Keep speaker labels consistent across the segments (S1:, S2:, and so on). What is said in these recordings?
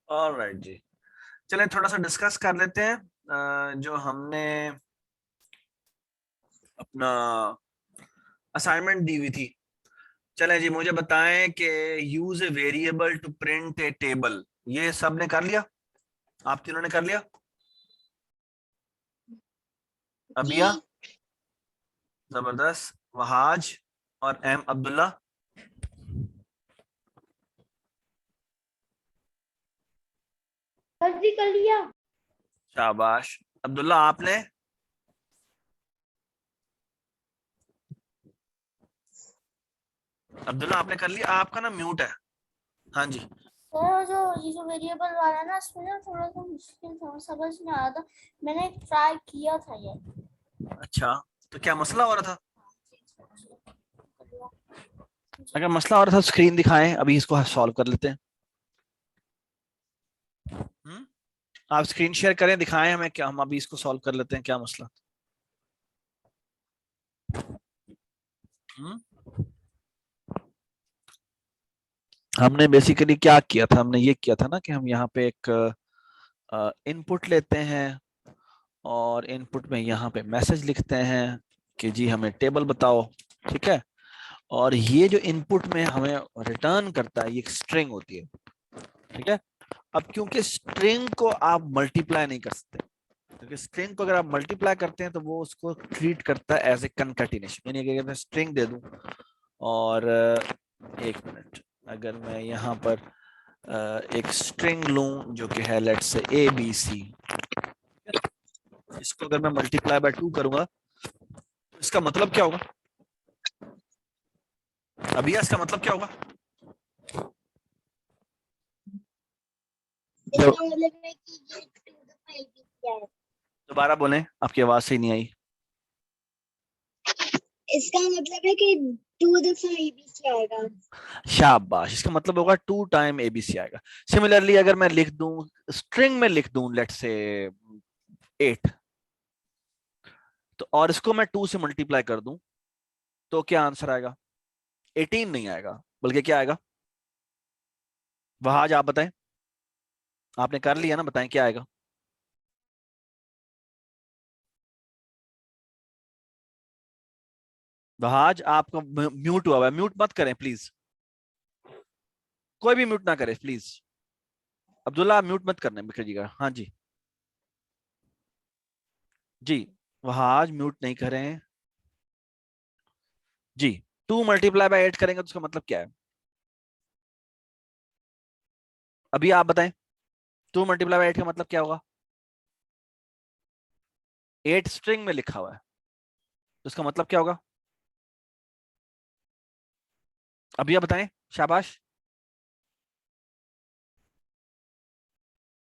S1: Alright जी, चलें थोड़ा सा डिस्कस कर लेते हैं जो हमने अपना असाइनमेंट दी हुई थी। चलें जी, मुझे बताएं कि use a variable to print a table, ये सब ने कर लिया? आप तीनों ने कर लिया? अबिया,
S2: जी
S1: जबरदस्त, वहाज और एम अब्दुल्ला।
S2: सर जी कर लिया।
S1: शाबाश। अब्दुल्ला आपने? अब्दुल्ला आपने कर लिया? आपका ना म्यूट है। हाँ जी।
S2: सर जो ये जो वेरिएबल वाला है ना, इसमें ना थोड़ा सा मुश्किल था, समझ में आ रहा था। मैंने ट्राई किया था ये।
S1: अच्छा, तो क्या मसला हो रहा था?
S2: जी।
S1: अगर मसला हो रहा था स्क्रीन दिखाएं, अभी इसको सॉल्व कर लेते हैं। हम्म? आप स्क्रीन शेयर करें, दिखाएं हमें, क्या हम अभी इसको सॉल्व कर लेते हैं, क्या मसला। हम्म? हमने बेसिकली क्या किया था, हमने ये किया था ना कि हम यहाँ पे एक इनपुट लेते हैं और इनपुट में यहाँ पे मैसेज लिखते हैं कि जी हमें टेबल बताओ। ठीक है, और ये जो इनपुट में हमें रिटर्न करता है ये एक स्ट्रिंग होती है। ठीक है, अब क्योंकि स्ट्रिंग को आप मल्टीप्लाई नहीं कर सकते, क्योंकि स्ट्रिंग को अगर आप मल्टीप्लाई करते हैं तो वो उसको ट्रीट करता है एज ए कंकैटिनेशन, यानी कि अगर मैं स्ट्रिंग दे दूं और एक मिनट, अगर मैं यहाँ पर एक स्ट्रिंग लूं जो कि है let's say A B C, इसको अगर मैं मल्टीप्लाई बाय 2 करूंगा तो इसका मतलब क्या होगा? अभी इसका मतलब क्या होगा?
S2: इसका मतलब है कि ये 2 दफा एबी किया है।
S1: दोबारा बोलें, आपकी आवाज सही नहीं आई।
S2: इसका मतलब है कि 2 दफा एबी किया आएगा।
S1: शाबाश, इसका मतलब होगा 2 टाइम एबीसी आएगा। सिमिलरली अगर मैं लिख दूं, स्ट्रिंग में लिख दूं लेट्स से 8, तो और इसको मैं 2 से मल्टीप्लाई कर दूं तो क्या आंसर आएगा? 18 नहीं आएगा, बल्कि क्या आएगा? वह आज आप बताएं, आपने कर लिया ना, बताएं क्या आएगा? वह आज आपका म्यूट हुआ है, म्यूट मत करें प्लीज, कोई भी म्यूट ना करे प्लीज। अब्दुल्ला आप म्यूट मत करने बिखर। हाँ जी, जी, वह आज म्यूट नहीं करें जी। 2 मल्टीप्लाई बाय 8 करेंगे तो उसका मतलब क्या है? अभी आप बताएं, 2 मल्टीप्लाई बाय 8 का मतलब क्या होगा? 8 स्ट्रिंग में लिखा हुआ है, तो इसका मतलब क्या होगा? अभी आप बताएं, शाबाश।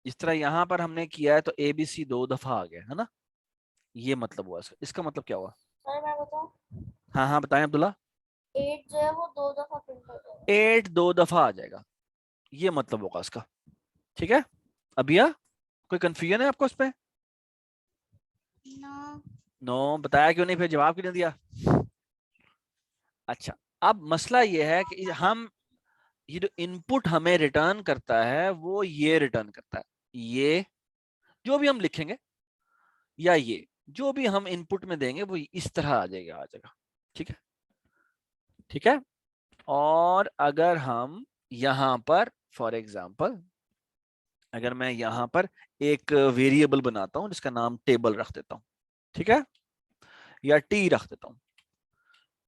S1: इस तरह यहां पर हमने किया है तो ए बी सी 2 दफा आ गया है ना, ये मतलब हुआ इसका मतलब क्या हुआ?
S2: सर मैं बताऊं,
S1: हाँ हाँ बताएं अब्दुल्ला।
S2: 8 जो है वो 2 दफा प्रिंट हो जाएगा।
S1: 8 2 दफा आ जाएगा, ये मतलब होगा इसका। ठीक है, अभिया कोई कंफ्यूजन है आपको इस पे?
S2: नो।
S1: नो, बताया क्यों नहीं, फिर जवाब क्यों नहीं दिया? अच्छा, अब मसला ये है कि हम ये जो इनपुट हमें रिटर्न करता है वो ये रिटर्न करता है, ये जो भी हम लिखेंगे या ये जो भी हम इनपुट में देंगे वो इस तरह आ जाएगा। ठीक है, ठीक है। और अगर हम यहां पर फॉर एग्जांपल, अगर मैं यहां पर एक वेरिएबल बनाता हूं जिसका नाम टेबल रख देता हूं, ठीक है, या टी रख देता हूं,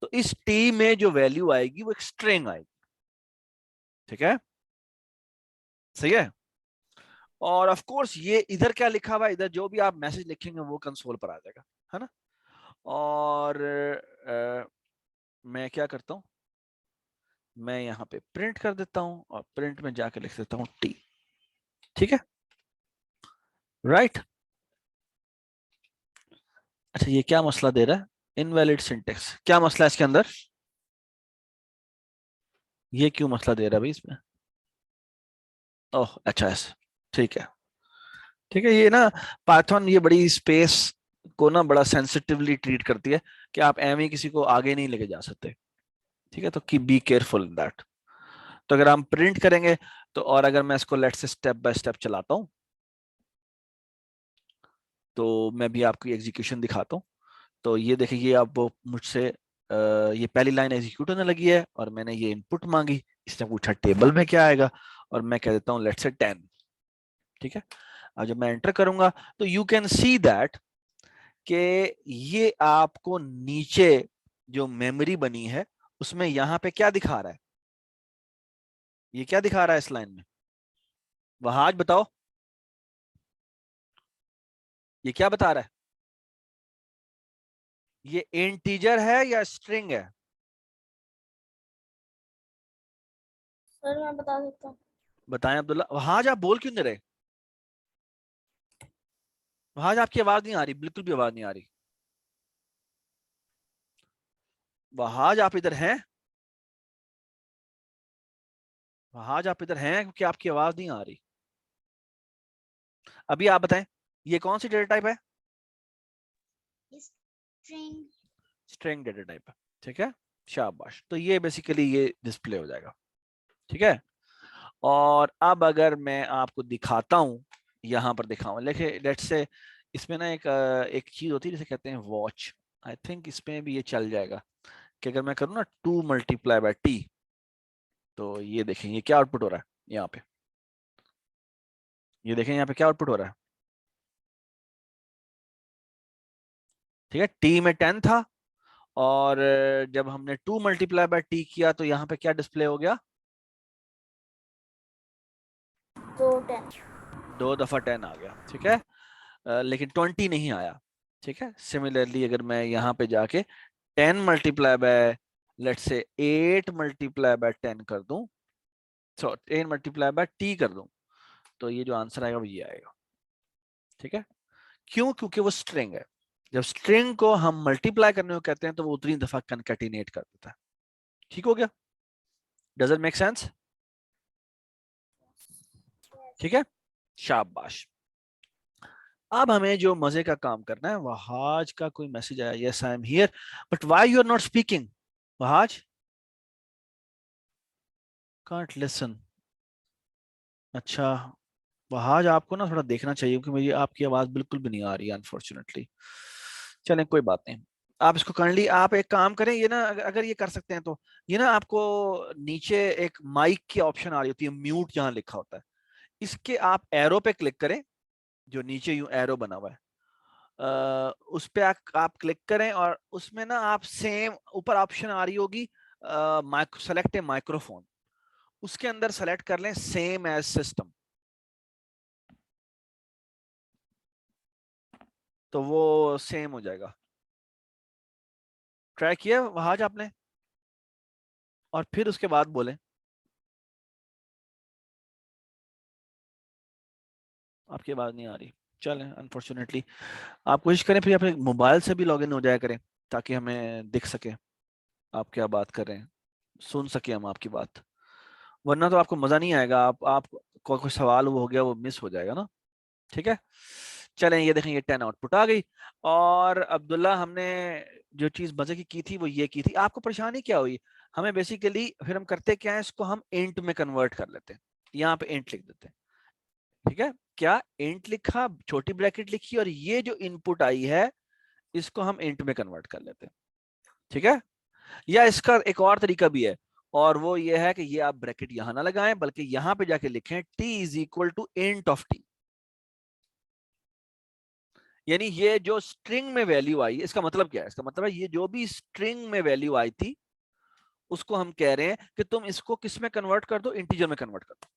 S1: तो इस टी में जो वैल्यू आएगी वो एक स्ट्रिंग आएगी। ठीक है, सही है। और ऑफ कोर्स ये इधर क्या लिखा हुआ है, इधर जो भी आप मैसेज लिखेंगे वो कंसोल पर आ जाएगा, है ना। और मैं क्या करता हूं, मैं यहाँ पे प्रिंट कर देता हूं और प्रिंट में जाके लिख देता हूं टी। ठीक है, राइट। अच्छा, ये क्या मसला दे रहा है? इनवैलिड सिंटेक्स, क्या मसला है इसके अंदर? ये क्यों मसला दे रहा है भाई इसमें? ओह अच्छा, ऐसे, ठीक है। ठीक है, ये ना पाइथन ये बड़ी स्पेस को ना बड़ा सेंसिटिवली ट्रीट करती है कि आप एम ही किसी को आगे नहीं लेके जा सकते। ठीक है, तो की बी केयरफुल इन दैट। तो अगर हम प्रिंट करेंगे तो, और अगर मैं इसको लेट से स्टेप बाय स्टेप चलाता हूं, तो मैं भी आपको एग्जीक्यूशन दिखाता हूँ। तो ये देखिए, ये अब वो मुझसे ये पहली लाइन एग्जीक्यूट होने लगी है और मैंने ये इनपुट मांगी, इसने पूछा टेबल में क्या आएगा, और मैं कह देता हूँ लेट्स से 10। ठीक है, अब जब मैं एंटर करूंगा तो यू कैन सी दैट कि ये आपको नीचे जो मेमोरी बनी है उसमें यहाँ पे क्या दिखा रहा है, ये क्या दिखा रहा है इस लाइन में, वहाज बताओ, ये क्या बता रहा है, ये इंटीजर है या स्ट्रिंग है?
S2: सर मैं बता सकता हूँ।
S1: बताएं अब्दुल्ला, वहाज आप बोल क्यों नहीं रहे? वहाज आपकी आवाज नहीं आ रही, बिल्कुल भी आवाज नहीं आ रही। वहाज आप इधर हैं? वहाज आप इधर हैं? क्योंकि आपकी आवाज नहीं आ रही। अभी आप बताएं, ये कौन सी डेटा टाइप है?
S2: स्ट्रिंग।
S1: स्ट्रिंग डेटा टाइप है। ठीक है, शाबाश। तो ये बेसिकली ये डिस्प्ले हो जाएगा। ठीक है, और अब अगर मैं आपको दिखाता हूं, यहां पर दिखाऊं, देखिए लेट्स से इसमें ना एक चीज होती है जिसे कहते हैं वॉच। आई थिंक इसमें भी ये चल जाएगा कि अगर मैं करूँ ना 2 मल्टीप्लाई बाय टी, तो ये देखें ये क्या आउटपुट हो रहा है यहाँ पे, ये देखें यहाँ पे क्या आउटपुट हो रहा है। ठीक है, टी में 10 था, और जब हमने 2 मल्टीप्लाई बाय टी किया तो यहाँ पे क्या डिस्प्ले हो गया?
S2: 2 10।
S1: 2 दफा 10 आ गया। ठीक है, लेकिन 20 नहीं आया। ठीक है, सिमिलरली अगर मैं यहाँ पे जाके 10 multiply by let's say 8 multiply by 10 कर दूं, सो 10 मल्टीप्लाई बाय टी कर दूं, तो ये जो आंसर आएगा वो ये आएगा। ठीक है, क्यों? क्योंकि वो स्ट्रिंग है। जब स्ट्रिंग को हम मल्टीप्लाई करने को कहते हैं तो वो उतनी दफा कनकैटिनेट कर देता है। ठीक हो गया? Does it make sense? ठीक है, शाबाश। अब हमें जो मजे का काम करना है, वहाज का कोई मैसेज आया, yes I am here but why you are not speaking? Wahaj can't listen. अच्छा, वहाज आपको ना थोड़ा देखना चाहिए क्योंकि मुझे आपकी आवाज बिल्कुल भी नहीं आ रही है अनफॉर्चुनेटली। चलें कोई बात नहीं, आप इसको करंटली आप एक काम करें, ये ना अगर ये कर सकते हैं तो ये ना आपको नीचे एक माइक की ऑप्शन आ रही होती है, म्यूट जहां लिखा होता है, इसके आप एरो पे क्लिक करें, जो नीचे यूं एरो बना हुआ है, उस पे आप क्लिक करें और उसमें ना आप सेम ऊपर ऑप्शन आ रही होगी सेलेक्ट ए माइक्रोफोन, उसके अंदर सेलेक्ट कर लें सेम एज सिस्टम, तो वो सेम हो जाएगा। ट्राई किया वहाज आपने? और फिर उसके बाद बोले, आपकी आवाज नहीं आ रही। चलें, अनफॉर्चुनेटली आप कोशिश करें फिर अपने मोबाइल से भी लॉगिन हो जाया करें, ताकि हमें दिख सके आप क्या बात कर रहे हैं, सुन सके हम आपकी बात, वरना तो आपको मजा नहीं आएगा, आप कोई सवाल वो हो गया वो मिस हो जाएगा ना। ठीक है, चलें, ये देखें ये 10 आउटपुट आ गई। और अब्दुल्ला हमने जो चीज मजे की थी वो ये की थी, आपको परेशानी क्या हुई? हमें बेसिकली फिर हम करते क्या है, इसको हम इंट में कन्वर्ट कर लेते हैं, यहाँ पे इंट लिख देते हैं। ठीक है, क्या इंट लिखा, छोटी ब्रैकेट लिखी, और ये जो इनपुट आई है इसको हम इंट में कन्वर्ट कर लेते हैं। ठीक है, या इसका एक और तरीका भी है, और वो ये है कि ये आप ब्रैकेट यहां ना लगाएं बल्कि यहां पे जाके लिखें t is equal to int of t, यानी ये जो स्ट्रिंग में वैल्यू आई, इसका मतलब क्या है? इसका मतलब है ये जो भी स्ट्रिंग में वैल्यू आई थी उसको हम कह रहे हैं कि तुम इसको किस में कन्वर्ट कर दो, इंटीजर में कन्वर्ट कर दो।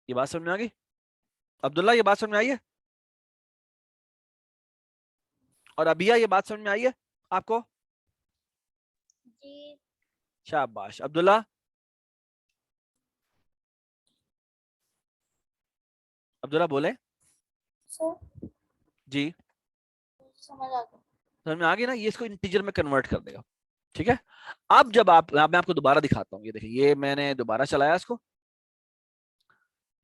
S1: ये बात समझ में आ गई अब्दुल्ला? ये बात समझ में आई है? और अबिया ये बात समझ में आई है आपको?
S2: जी
S1: शाबाश। अब्दुल्ला? अब्दुल्ला बोले
S2: सर,
S1: जी।
S2: समझ आ गया।
S1: समझ में आ गई ना, ये इसको इंटीजर में कन्वर्ट कर देगा। ठीक है, अब जब मैं आपको दोबारा दिखाता हूँ, ये देखिए ये मैंने दोबारा चलाया इसको,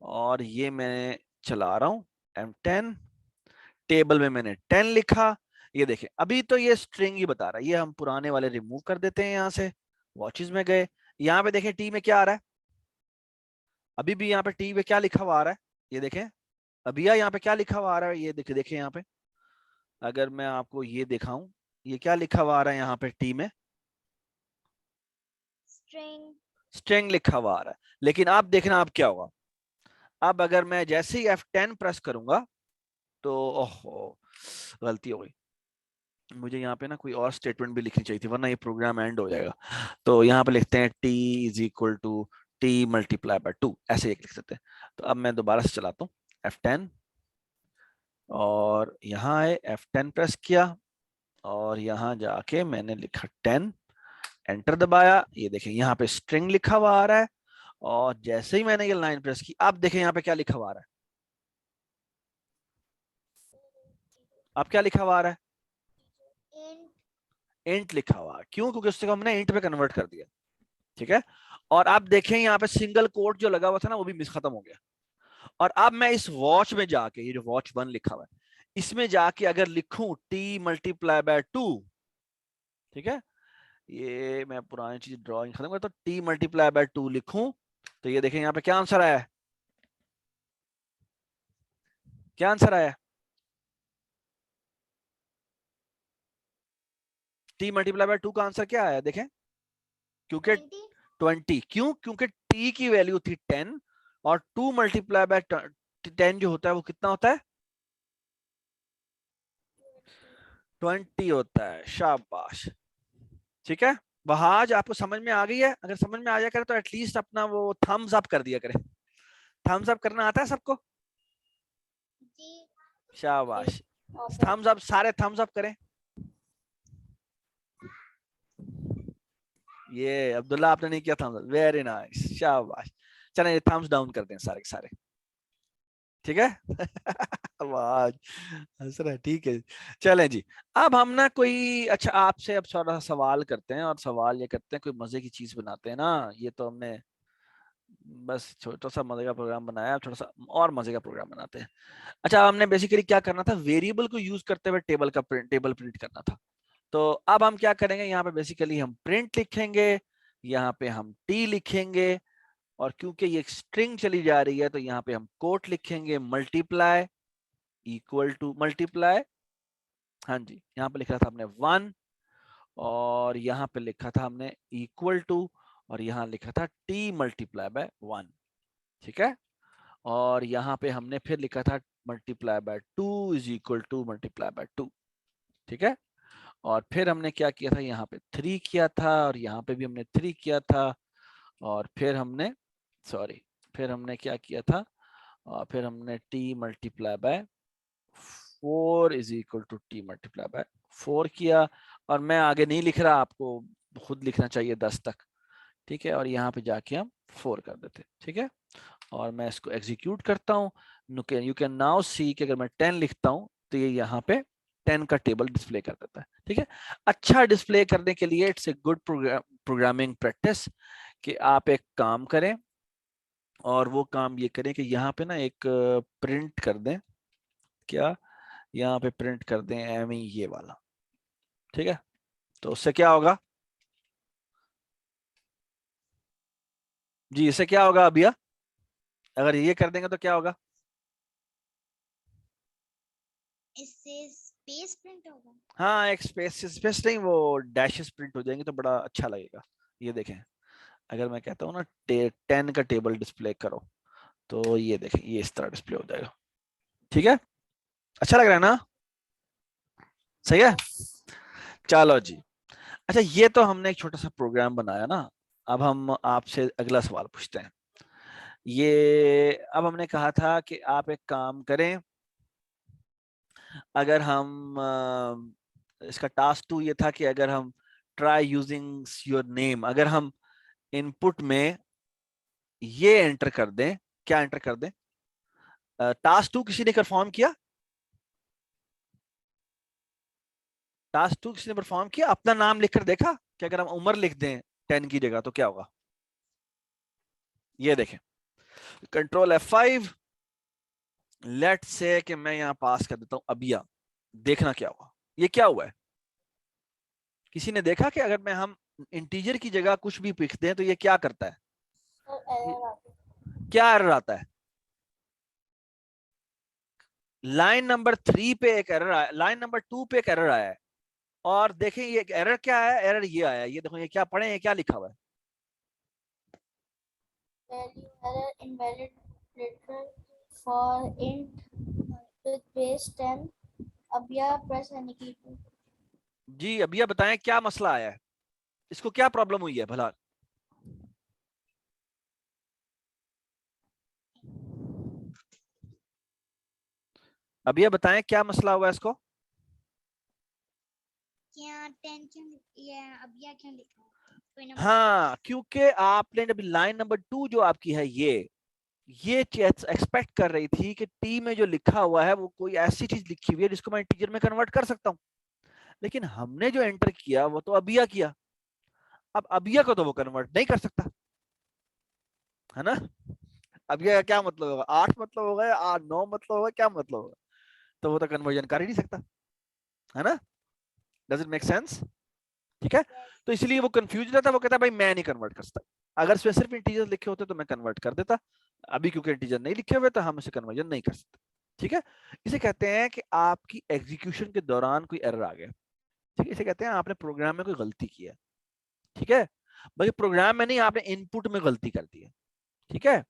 S1: और ये मैं चला रहा हूँ M10, टेबल में मैंने 10 लिखा। ये देखें अभी तो ये स्ट्रिंग ही बता रहा है, ये हम पुराने वाले रिमूव कर देते हैं यहाँ से, वॉचेस में गए, यहाँ पे देखें टी में क्या आ रहा है, अभी भी यहाँ पे टी में क्या लिखा हुआ आ रहा है, ये देखें अभी यहाँ पे क्या लिखा हुआ आ रहा है, ये देखें देखें यहाँ पे, अगर मैं आपको ये दिखाऊं, ये क्या लिखा हुआ आ रहा है यहाँ पे टी में,
S2: स्ट्रिंग।
S1: स्ट्रिंग लिखा हुआ आ रहा है। लेकिन आप देखना अब क्या होगा, अब अगर मैं जैसे ही F10 प्रेस करूंगा तो ओहो गलती हो गई, मुझे यहाँ पे ना कोई और स्टेटमेंट भी लिखनी चाहिए थी वरना ये प्रोग्राम एंड हो जाएगा। तो यहाँ पे लिखते हैं t is equal to T multiply by 2, ऐसे एक लिख सकते हैं। तो अब मैं दोबारा से चलाता हूँ F10 और यहाँ है F10 प्रेस किया और यहाँ जाके मैंने लिखा 10, एंटर दबाया, ये देखें यहाँ पे स्ट्रिंग लिखा हुआ आ रहा है। और जैसे ही मैंने ये लाइन प्रेस की, आप देखें यहाँ पे क्या लिखा हुआ आ रहा है, अब क्या लिखा हुआ आ रहा है, इंट लिखा हुआ है। क्यों? क्योंकि उससे हमने इंट पे कन्वर्ट कर दिया, ठीक है। और आप देखें यहाँ पे सिंगल कोट जो लगा हुआ था ना वो भी मिस खत्म हो गया। और अब मैं इस वॉच में जाके, ये जो वॉच 1 लिखा हुआ है, इसमें जाके अगर लिखूं t मल्टीप्लाई बाय 2, ठीक है, ये मैं पुरानी चीज ड्राइंग खत्म करता हूँ, t मल्टीप्लाई बाय 2 लिखूं तो ये देखें यहाँ पे क्या आंसर आया है, क्या आंसर आया है, t मल्टीप्लाई बाय 2 का आंसर क्या आया देखें, क्योंकि 20, क्यों? क्योंकि t की वैल्यू थी 10 और 2 मल्टीप्लाई बाय 10 जो होता है वो कितना होता है, 20 होता है। शाबाश, ठीक है। वहाज आपको समझ में आ गई है? अगर समझ में आ जाया करे तो एटलीस्ट अपना वो थम्स अप कर दिया करें। थम्स अप करना आता है सबको? शाबाश, थम्स अप, सारे थम्स अप करें। ये अब्दुल्ला आपने नहीं किया थम्स अप, वेरी नाइस, शाबाश। चलें थम्स डाउन करते हैं सारे के सारे, ठीक है। आवाज हंस रहा है, ठीक है। चलें जी, अब हम ना कोई अच्छा आपसे अब थोड़ा सवाल करते हैं, और सवाल ये करते हैं कोई मजे की चीज बनाते हैं ना। ये तो हमने बस छोटा सा मजे का प्रोग्राम बनाया, थोड़ा सा और मजे का प्रोग्राम बनाते हैं। अच्छा, हमने बेसिकली क्या करना था, वेरिएबल को यूज करते हुए टेबल प्रिंट करना था। तो अब हम क्या करेंगे, यहाँ पे बेसिकली हम प्रिंट लिखेंगे, यहाँ पे हम टी लिखेंगे, और क्योंकि ये स्ट्रिंग चली जा रही है तो यहाँ पे हम कोट लिखेंगे, मल्टीप्लाई इक्वल टू मल्टीप्लाई, हाँ जी, यहाँ पे लिखा था हमने 1 और यहाँ पे लिखा था हमने इक्वल टू, और यहाँ लिखा था टी मल्टीप्लाई बाय 1, ठीक है। और यहाँ पे हमने फिर लिखा था multiply by 2 is equal to multiply by 2, ठीक है। और फिर हमने क्या किया था, यहाँ पे 3 किया था, और यहाँ पे भी हमने 3 किया था, और फिर हमने सॉरी फिर हमने क्या किया था, और फिर हमने t multiply by 4 is equal to T multiply by 4 किया। और मैं आगे नहीं लिख रहा, आपको खुद लिखना चाहिए 10 तक, ठीक है। और यहाँ पे जाके हम 4 कर देते, ठीक है। और मैं इसको एग्जीक्यूट करता हूँ, यू कैन नाउ सी कि अगर मैं 10 लिखता हूँ तो ये यहाँ पे 10 का टेबल डिस्प्ले कर देता है, ठीक है। अच्छा डिस्प्ले करने के लिए it's a good programming practice कि आप एक काम करें, और वो काम ये करें कि यहाँ पे ना एक प्रिंट कर दें, क्या यहाँ पे प्रिंट कर दें एम ये वाला, ठीक है। तो उससे क्या होगा जी, इससे क्या होगा अभिया, अगर ये कर देंगे तो क्या होगा,
S2: इससे स्पेस प्रिंट होगा।
S1: हाँ एक स्पेस, स्पेस नहीं वो डैशेस प्रिंट हो जाएंगे तो बड़ा अच्छा लगेगा। ये देखें, अगर मैं कहता हूँ ना 10 का टेबल डिस्प्ले करो तो ये देखें ये इस तरह डिस्प्ले हो जाएगा, ठीक है। अच्छा लग रहा है ना, सही है। चलो जी, अच्छा ये तो हमने एक छोटा सा प्रोग्राम बनाया ना। अब हम आपसे अगला सवाल पूछते हैं। ये अब हमने कहा था कि आप एक काम करें, अगर हम इसका टास्क 2 ये था कि अगर हम ट्राई यूजिंग योर नेम, अगर हम इनपुट में ये एंटर कर दें, क्या एंटर कर दें, टास्क 2 किसी ने परफॉर्म किया, टास्क 2 किसी ने परफॉर्म किया, अपना नाम लिखकर देखा कि अगर हम उम्र लिख दें 10 की जगह तो क्या होगा। ये देखें, कंट्रोल F5, लेट से कि मैं यहां पास कर देता हूं अबिया, देखना क्या हुआ, ये क्या हुआ है, किसी ने देखा कि अगर मैं हम इंटीजर की जगह कुछ भी लिखते हैं तो ये क्या करता है,
S2: सर एरर आ गया।
S1: क्या एरर आता है? लाइन नंबर 3 पे एक एरर आया, लाइन नंबर 2 पे एक एरर आया है, और देखें ये एरर क्या है, एरर ये आया, ये देखो ये क्या पढ़े, ये क्या लिखा हुआ है?
S2: Value error invalid letter for int with base 10। अब यह प्रेस एनी की।
S1: जी अब ये बताएं क्या मसला आया है, इसको क्या प्रॉब्लम हुई है भला? अब ये बताएं क्या मसला हुआ है इसको?
S3: क्या टेंशन ये अब यह क्यों लिखा है? कोई नंबर
S1: हाँ, क्योंकि आपने जब लाइन नंबर 2 जो आपकी है ये एक्सपेक्ट कर रही थी कि टी में जो लिखा हुआ है वो कोई ऐसी चीज लिखी हुई है जिसको मैं इंटीजर में कन्वर्ट कर सकता हूँ, लेकिन हमने जो एंटर किया वो तो अबिया किया। अब अबिया को तो वो कन्वर्ट नहीं कर सकता, है ना? अबिया का क्या मतलब होगा, 8 मतलब होगा या 9 मतलब होगा, क्या मतलब होगा? तो वो तो कन्वर्जन कर ही नहीं सकता, है ना? Does it make sense? ठीक है, तो इसलिए वो कंफ्यूज रहता, वो कहता भाई मैं नहीं कन्वर्ट कर सकता। अगर इसमें सिर्फ इंटीजर लिखे होते तो मैं कन्वर्ट कर देता, अभी क्योंकि इंटीजर नहीं लिखे हुए तो हम इसे कन्वर्जन नहीं कर सकते। ठीक है, इसे कहते हैं कि आपकी एग्जीक्यूशन के दौरान कोई एरर आ गया। ठीक है, इसे कहते हैं आपने प्रोग्राम में कोई गलती की है। ठीक है, बल्कि प्रोग्राम में नहीं, आपने इनपुट में गलती कर दी है। ठीक है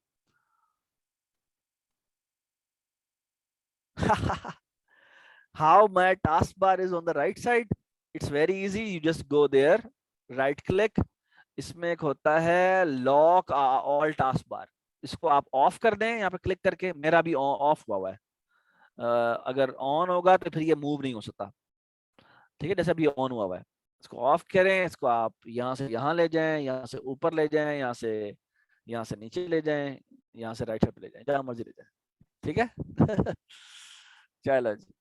S1: how my taskbar is on the right side? It's very easy, you just go there, right click, इसमें एक होता है लॉक ऑल टास्क बार, इसको आप ऑफ कर दें यहाँ पे क्लिक करके। मेरा भी ऑफ हुआ है, अगर ऑन होगा तो फिर ये मूव नहीं हो सकता। ठीक है, जैसे अभी ऑन हुआ है, इसको ऑफ करें, इसको आप यहाँ से यहाँ ले जाएं, यहाँ से ऊपर ले जाएं, यहाँ से नीचे ले जाएं, यहाँ से राइट साइड पे ले जाएं, जहां मर्जी ले जाएं। ठीक है चलो जी।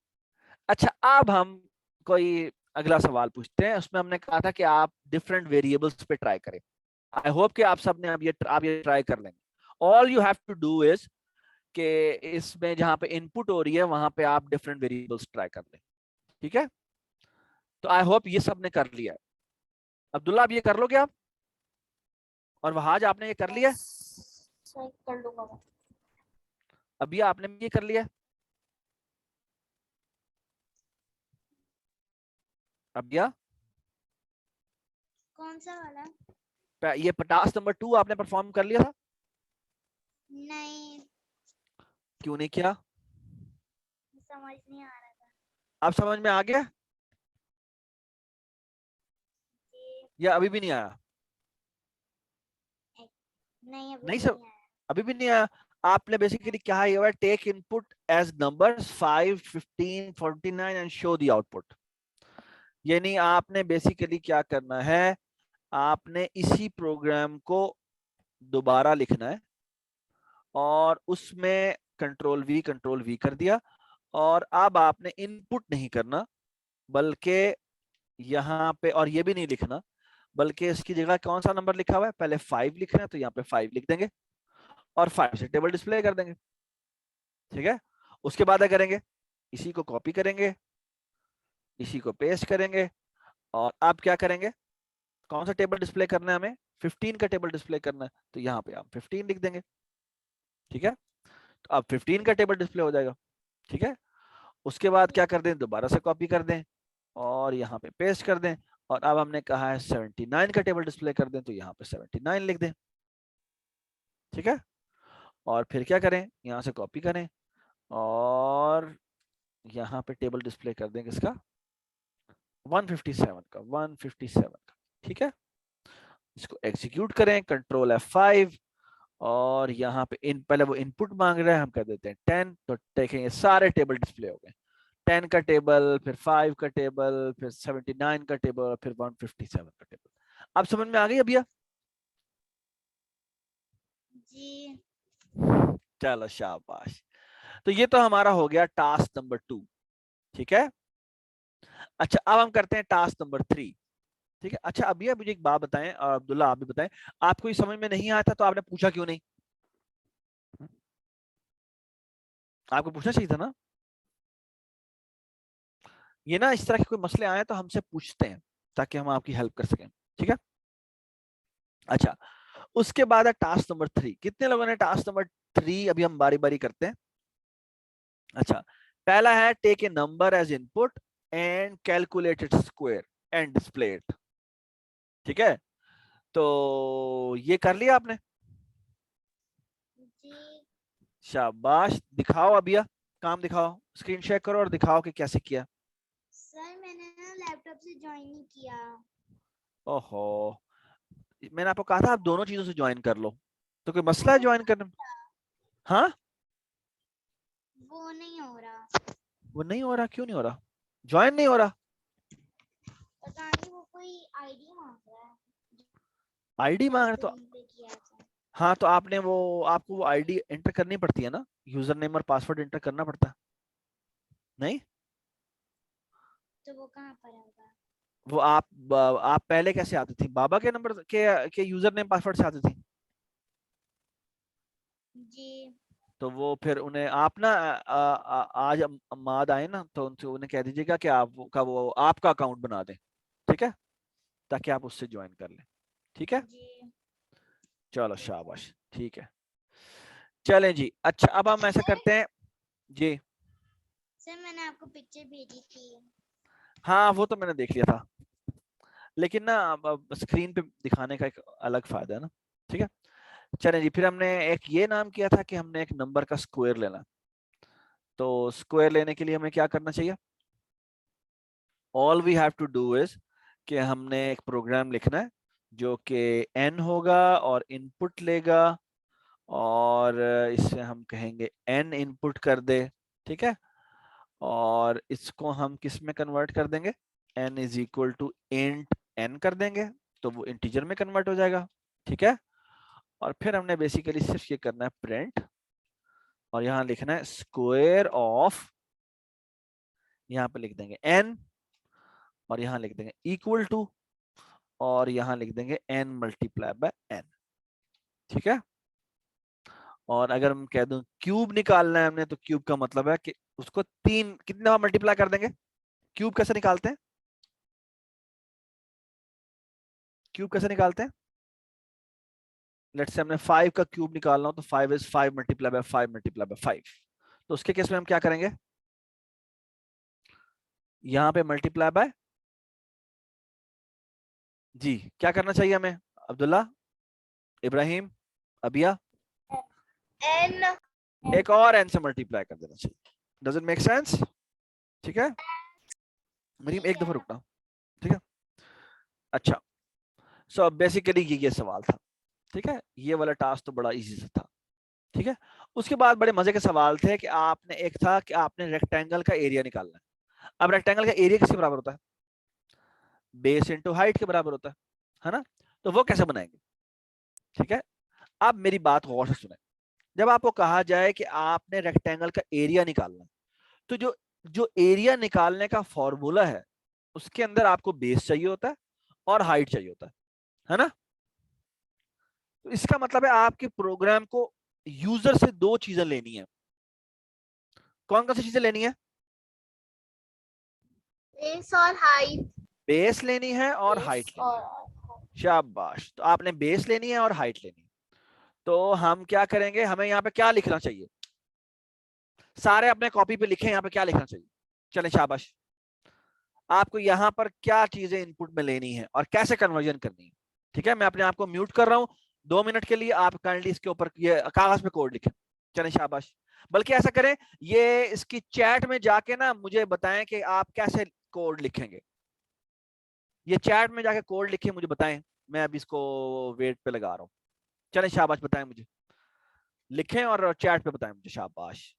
S1: अच्छा, अब हम कोई अगला सवाल पूछते हैं, उसमें हमने कहा था कि आप डिफरेंट वेरिएबल्स पे ट्राई करें। आई होप कि आप सबने अब आप ये ट्राई कर लेंगे। All you have to do is कि इसमें जहां पे इनपुट हो रही है वहां पे आप डिफरेंट वेरिएबल्स ट्राई कर लें। ठीक है, तो आई होप ये सब ने कर लिया है। अब्दुल्ला आप ये कर लोगे आप, और वहाज आपने ये कर लिया?
S2: सर कर लूंगा मैं।
S1: अभी आपने भी ये कर लिया? अबिया
S3: कौन सा वाला?
S1: ये टास्क नंबर 2 आपने परफॉर्म कर लिया था?
S3: नहीं,
S1: क्यों नहीं किया?
S3: समझ नहीं आ रहा था
S1: अब समझ में आ गया
S3: जी।
S1: या अभी भी नहीं आया?
S3: नहीं, अभी
S1: नहीं
S3: नहीं
S1: सब,
S3: आया।
S1: अभी भी नहीं आया। आपने बेसिकली क्या है, हुआ take input as numbers 5 15 49 and show the output. यानी आपने बेसिकली क्या करना है, आपने इसी प्रोग्राम को दोबारा लिखना है और उसमें कंट्रोल वी कर दिया, और अब आपने इनपुट नहीं करना, बल्कि यहाँ पे, और ये भी नहीं लिखना, बल्कि इसकी जगह कौन सा नंबर लिखा हुआ है, पहले 5 लिखना है तो यहाँ पे 5 लिख देंगे और 5 से टेबल डिस्प्ले कर देंगे। ठीक है, उसके बाद क्या करेंगे, इसी को कॉपी करेंगे, इसी को पेस्ट करेंगे, और अब क्या करेंगे, कौन सा टेबल डिस्प्ले करना है हमें, 15 का टेबल डिस्प्ले करना है, तो यहाँ पे आप 15 लिख देंगे। ठीक है, तो अब 15 का टेबल डिस्प्ले हो जाएगा। ठीक है, उसके बाद क्या कर दें, दोबारा से कॉपी कर दें और यहाँ पे पेस्ट कर दें, और अब हमने कहा है 79 का टेबल डिस्प्ले कर दें, तो यहाँ पे 79 लिख दें। ठीक है, और फिर क्या करें, यहाँ से कॉपी करें और यहाँ पे टेबल डिस्प्ले कर दें किसका, 157 का, 157 का। ठीक है, इसको एग्जीक्यूट करें, कंट्रोल F5, और यहाँ पे पहले वो इनपुट मांग रहा है, हम कर देते हैं 10, तो देखेंगे सारे टेबल डिस्प्ले हो गए, 10 का टेबल, फिर 5 का टेबल, फिर 79 का टेबल, फिर 157 का टेबल। अब समझ में आ गई अभी?
S3: जी।
S1: चलो शाबाश। तो ये तो हमारा हो गया टास्क नंबर 2। ठीक है, अच्छा अब हम करते हैं टास्क नंबर 3। ठीक है, अच्छा अभी आप मुझे एक बात बताएं, और अब्दुल्ला आप भी बताएं, आपको ये समझ में नहीं आया था तो आपने पूछा क्यों नहीं? आपको पूछना चाहिए था ना। ये ना इस तरह के कोई मसले आए तो हमसे पूछते हैं ताकि हम आपकी हेल्प कर सकें। ठीक है, अच्छा, उसके बाद है टास्क नंबर 3। कितने लोगों ने टास्क नंबर 3? अभी हम बारी बारी करते हैं। अच्छा, पहला है take a number as input and calculate its square and display it. ठीक है, तो ये कर लिया आपने?
S3: जी
S1: शाबाश, दिखाओ अभी, काम दिखाओ, स्क्रीन शेयर करो और दिखाओ कि कैसे किया।
S3: सर मैंने ना लैपटॉप से ज्वाइन नहीं किया।
S1: ओहो, मैंने आपको कहा था आप दोनों चीजों से ज्वाइन कर लो, तो कोई मसला है
S3: वो
S1: ज्वाइन करने में? हाँ,
S3: वो नहीं हो रहा।
S1: वो नहीं हो रहा? क्यों नहीं हो रहा? ज्वाइन नहीं हो रहा?
S3: पता नहीं वो कोई आईडी मांग रहा है।
S1: आईडी मांग रहा है? तो
S3: स्क्रीन पे किया था।
S1: हाँ, तो आपने वो, आपको वो आईडी एंटर करनी पड़ती है ना, यूजर नेम और पासवर्ड एंटर करना पड़ता है, नहीं?
S3: तो वो कहाँ पर होगा?
S1: वो आप पहले कैसे आती थी? बाबा के नंबर के यूजर नेम पासवर्ड से आती थी?
S3: जी
S1: तो वो फिर उन्हें आप ना आज माद आए ना, तो उनसे उन्हें कह दीजिएगा कि आपका वो आपका अकाउंट बना दें, ठीक है, ताकि आप उससे ज्वाइन कर लें। ठीक है,
S3: जी
S1: चलो शाबाश, ठीक है, चलें जी। अच्छा, अब हम ऐसा करते हैं जी।
S3: सर मैंने आपको पिक्चर भेजी थी।
S1: हाँ, वो तो मैंने देख लिया था, लेकिन ना अब स्क्रीन पे दिखाने का एक अलग फायदा है ना। ठीक है, चलें जी। फिर हमने एक ये नाम किया था कि हमने एक नंबर का स्क्वायर लेना। तो स्क्वायर लेने के लिए हमें क्या करना चाहिए? All we have to do is कि हमने एक प्रोग्राम लिखना है जो कि n होगा और इनपुट लेगा, और इससे हम कहेंगे n इनपुट कर दे। ठीक है, और इसको हम किस में कन्वर्ट कर देंगे? n is equal to int n कर देंगे, तो वो इंटीजर में कन्वर्ट हो जाएगा। ठीक है, और फिर हमने बेसिकली सिर्फ ये करना है प्रिंट, और यहाँ लिखना है स्क्वायर ऑफ, यहाँ पे लिख देंगे n, और यहाँ लिख देंगे इक्वल टू, और यहाँ लिख देंगे n मल्टीप्लाई बाय n। ठीक है, और अगर हम कह दूं क्यूब निकालना है हमने, तो क्यूब का मतलब है कि उसको तीन कितने बार मल्टीप्लाई कर देंगे? क्यूब कैसे निकालते हैं? क्यूब कैसे निकालते हैं? लेट्स से हमने 5 का क्यूब निकालना हो, तो 5 is 5 multiply by 5 multiply by 5। तो उसके केस में हम क्या करेंगे? यहाँ पे मल्टीप्लाई बाय, जी क्या करना चाहिए हमें? अब्दुल्ला, इब्राहिम, अबिया,
S2: एन
S1: एक और n से मल्टीप्लाई कर देना चाहिए। Does it make sense? ठीक है, मरीम
S3: ठीक
S1: एक दफा
S3: है।
S1: रुकना। ठीक है, अच्छा, सो बेसिकली ये सवाल था। ठीक है, ये वाला टास्क तो बड़ा इजी था। ठीक है, उसके बाद बड़े मजे के सवाल थे कि आपने, एक था कि आपने रेक्टेंगल का एरिया निकालना है। अब रेक्टेंगल का एरिया किसके बराबर होता है? बेस इंटू हाइट के बराबर होता है ना? तो वो कैसे बनाएंगे? ठीक है, अब मेरी बात गौर से सुने। जब आपको कहा जाए कि आपने रेक्टेंगल का एरिया निकालना है, तो जो जो एरिया निकालने का फॉर्मूला है, उसके अंदर आपको बेस चाहिए होता है और हाइट चाहिए होता है ना? तो इसका मतलब है आपके प्रोग्राम को यूजर से दो चीजें लेनी है। कौन कौन सी चीजें लेनी है?
S2: बेस और हाइट।
S1: बेस लेनी है और हाइट
S2: बेस
S1: लेनी है।
S2: और
S1: शाबाश, तो आपने बेस लेनी है और हाइट लेनी है। तो हम क्या करेंगे, हमें यहाँ पे क्या लिखना चाहिए? सारे अपने कॉपी पे लिखें, यहाँ पे क्या लिखना चाहिए? चले शाबाश, आपको यहाँ पर क्या चीजें इनपुट में लेनी है और कैसे कन्वर्जन करनी है। ठीक है, मैं अपने आप को म्यूट कर रहा हूँ 2 मिनट के लिए, आप काइंडली इसके ऊपर ये कागज पे कोड लिखें। चले शाबाश, बल्कि ऐसा करें, ये इसकी चैट में जाके ना मुझे बताएं कि आप कैसे कोड लिखेंगे। ये चैट में जाके कोड लिखे मुझे बताएं, मैं अभी इसको वेट पे लगा रहा हूँ। चले शाबाश, बताएं मुझे, लिखें और चैट पे बताएं मुझे। शाबाश,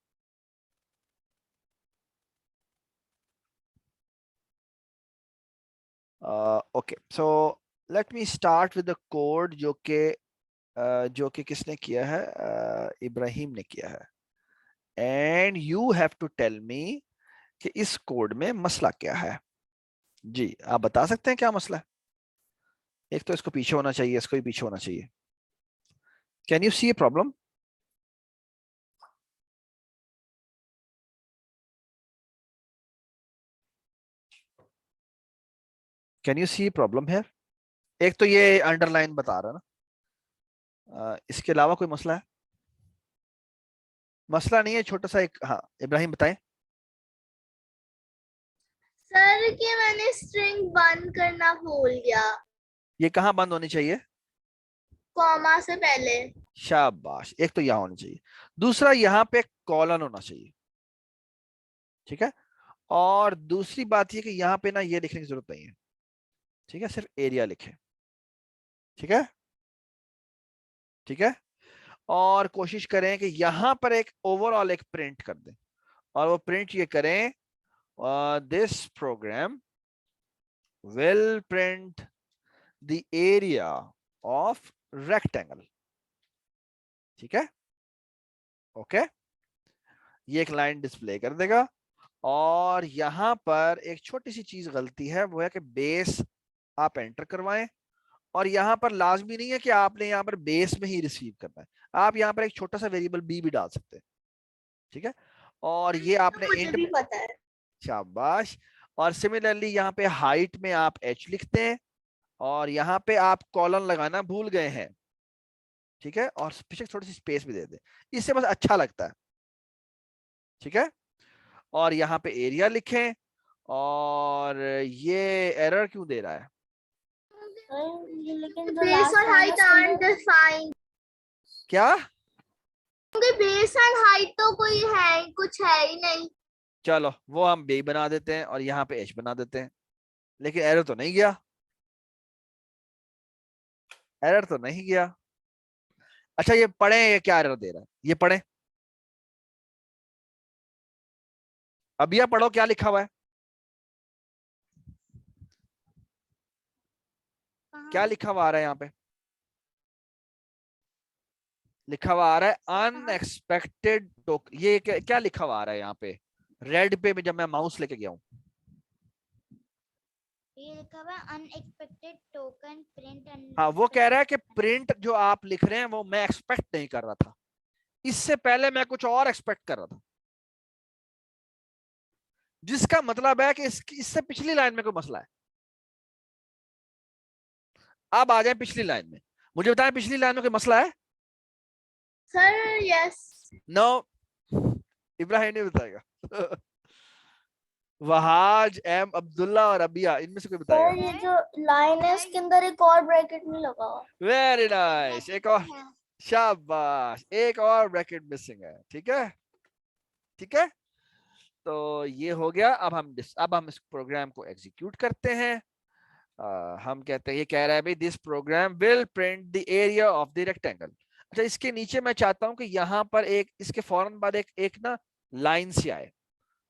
S1: okay, so let me start with the code जो कि किसने किया है? इब्राहिम ने किया है। And you have to tell me कि इस कोड में मसला क्या है। जी, आप बता सकते हैं क्या मसला है? एक तो इसको पीछे होना चाहिए, इसको भी पीछे होना चाहिए। Can you see a problem? Can you see problem है? एक तो ये अंडरलाइन बता रहा है ना, इसके अलावा कोई मसला है? मसला नहीं है, छोटा सा एक, हाँ इब्राहिम बताएं।
S2: सर कि मैंने स्ट्रिंग बंद करना भूल गया,
S1: ये कहाँ बंद होनी चाहिए?
S2: कॉमा से पहले।
S1: शाबाश, एक तो यहाँ होनी चाहिए, दूसरा यहाँ पे कॉलन होना चाहिए, ठीक है। और दूसरी बात ये कि यहाँ पे ना ये लिखने की जरूरत नहीं है, ठीक है, सिर्फ एरिया लिखे, ठीक है, ठीक है। और कोशिश करें कि यहाँ पर एक ओवरऑल एक प्रिंट कर दें, और वो प्रिंट ये करें, this program will print the area of rectangle, ठीक है, ओके। ये एक लाइन डिस्प्ले कर देगा। और यहां पर एक छोटी सी चीज गलती है, वो है कि बेस आप एंटर करवाएं, और यहां पर लाजमी नहीं है कि आपने यहां पर बेस में ही रिसीव करना है, आप यहां पर एक छोटा सा वेरिएबल बी भी डाल सकते हैं, ठीक है। और ये आपने
S2: मुझे
S1: इंट,
S2: भी पता है।
S1: शाबाश। और सिमिलरली यहाँ पे हाइट में आप h लिखते हैं, और यहाँ पे आप कॉलन लगाना भूल गए हैं, ठीक है, और पीछे थोड़ी सी स्पेस भी दे दें, इससे बस अच्छा लगता है, ठीक है। और यहाँ पे एरिया लिखें। और ये एरर क्यों दे रहा है?
S2: लेकिन बेस और हाइट आरंट डिफाइंड।
S1: क्या?
S2: बेस एंड हाइट तो कोई है, कुछ है ही नहीं।
S1: चलो वो हम बी बना देते हैं और यहाँ पे एच बना देते हैं, लेकिन एरर तो नहीं गया, एरर तो नहीं गया। अच्छा ये पढ़े, ये क्या एरर दे रहा है, ये पढ़े, अब यह पढ़ो क्या लिखा हुआ है, क्या लिखा हुआ आ रहा है यहाँ पे? लिखा हुआ आ रहा है अनएक्सपेक्टेड टोक, ये क्या लिखा हुआ आ रहा है यहाँ पे रेड पे में, जब मैं माउस लेके गया हूँ?
S3: ये लिखा हुआ है अनएक्सपेक्टेड टोकन प्रिंट।
S1: हाँ, वो कह रहा है कि प्रिंट जो आप लिख रहे हैं वो मैं एक्सपेक्ट नहीं कर रहा था, इससे पहले मैं कुछ और एक्सपेक्ट कर रहा था, जिसका मतलब है कि इससे पिछली लाइन में कोई मसला है। अब आ जाए पिछली लाइन में, मुझे बताएं पिछली लाइन में कोई मसला है?
S2: Sir yes.
S1: नो, इब्राहिम नहीं बताएगा। वहाज, एम, अब्दुल्ला और अबिया, इनमें से कोई
S2: सर
S1: बताएगा?
S2: ये जो लाइन है इसके अंदर एक और ब्रैकेट नहीं लगा हुआ।
S1: वेरी नाइस, एक और, शाबाश, एक और ब्रैकेट मिसिंग है, ठीक है, ठीक है। तो ये हो गया। अब हम इस प्रोग्राम को एग्जीक्यूट करते हैं। हम कहते हैं, ये कह रहा है भाई this program will print the area of the rectangle. अच्छा, इसके नीचे मैं चाहता हूं कि यहाँ पर एक, इसके फौरन बाद एक एक ना लाइन सी आए,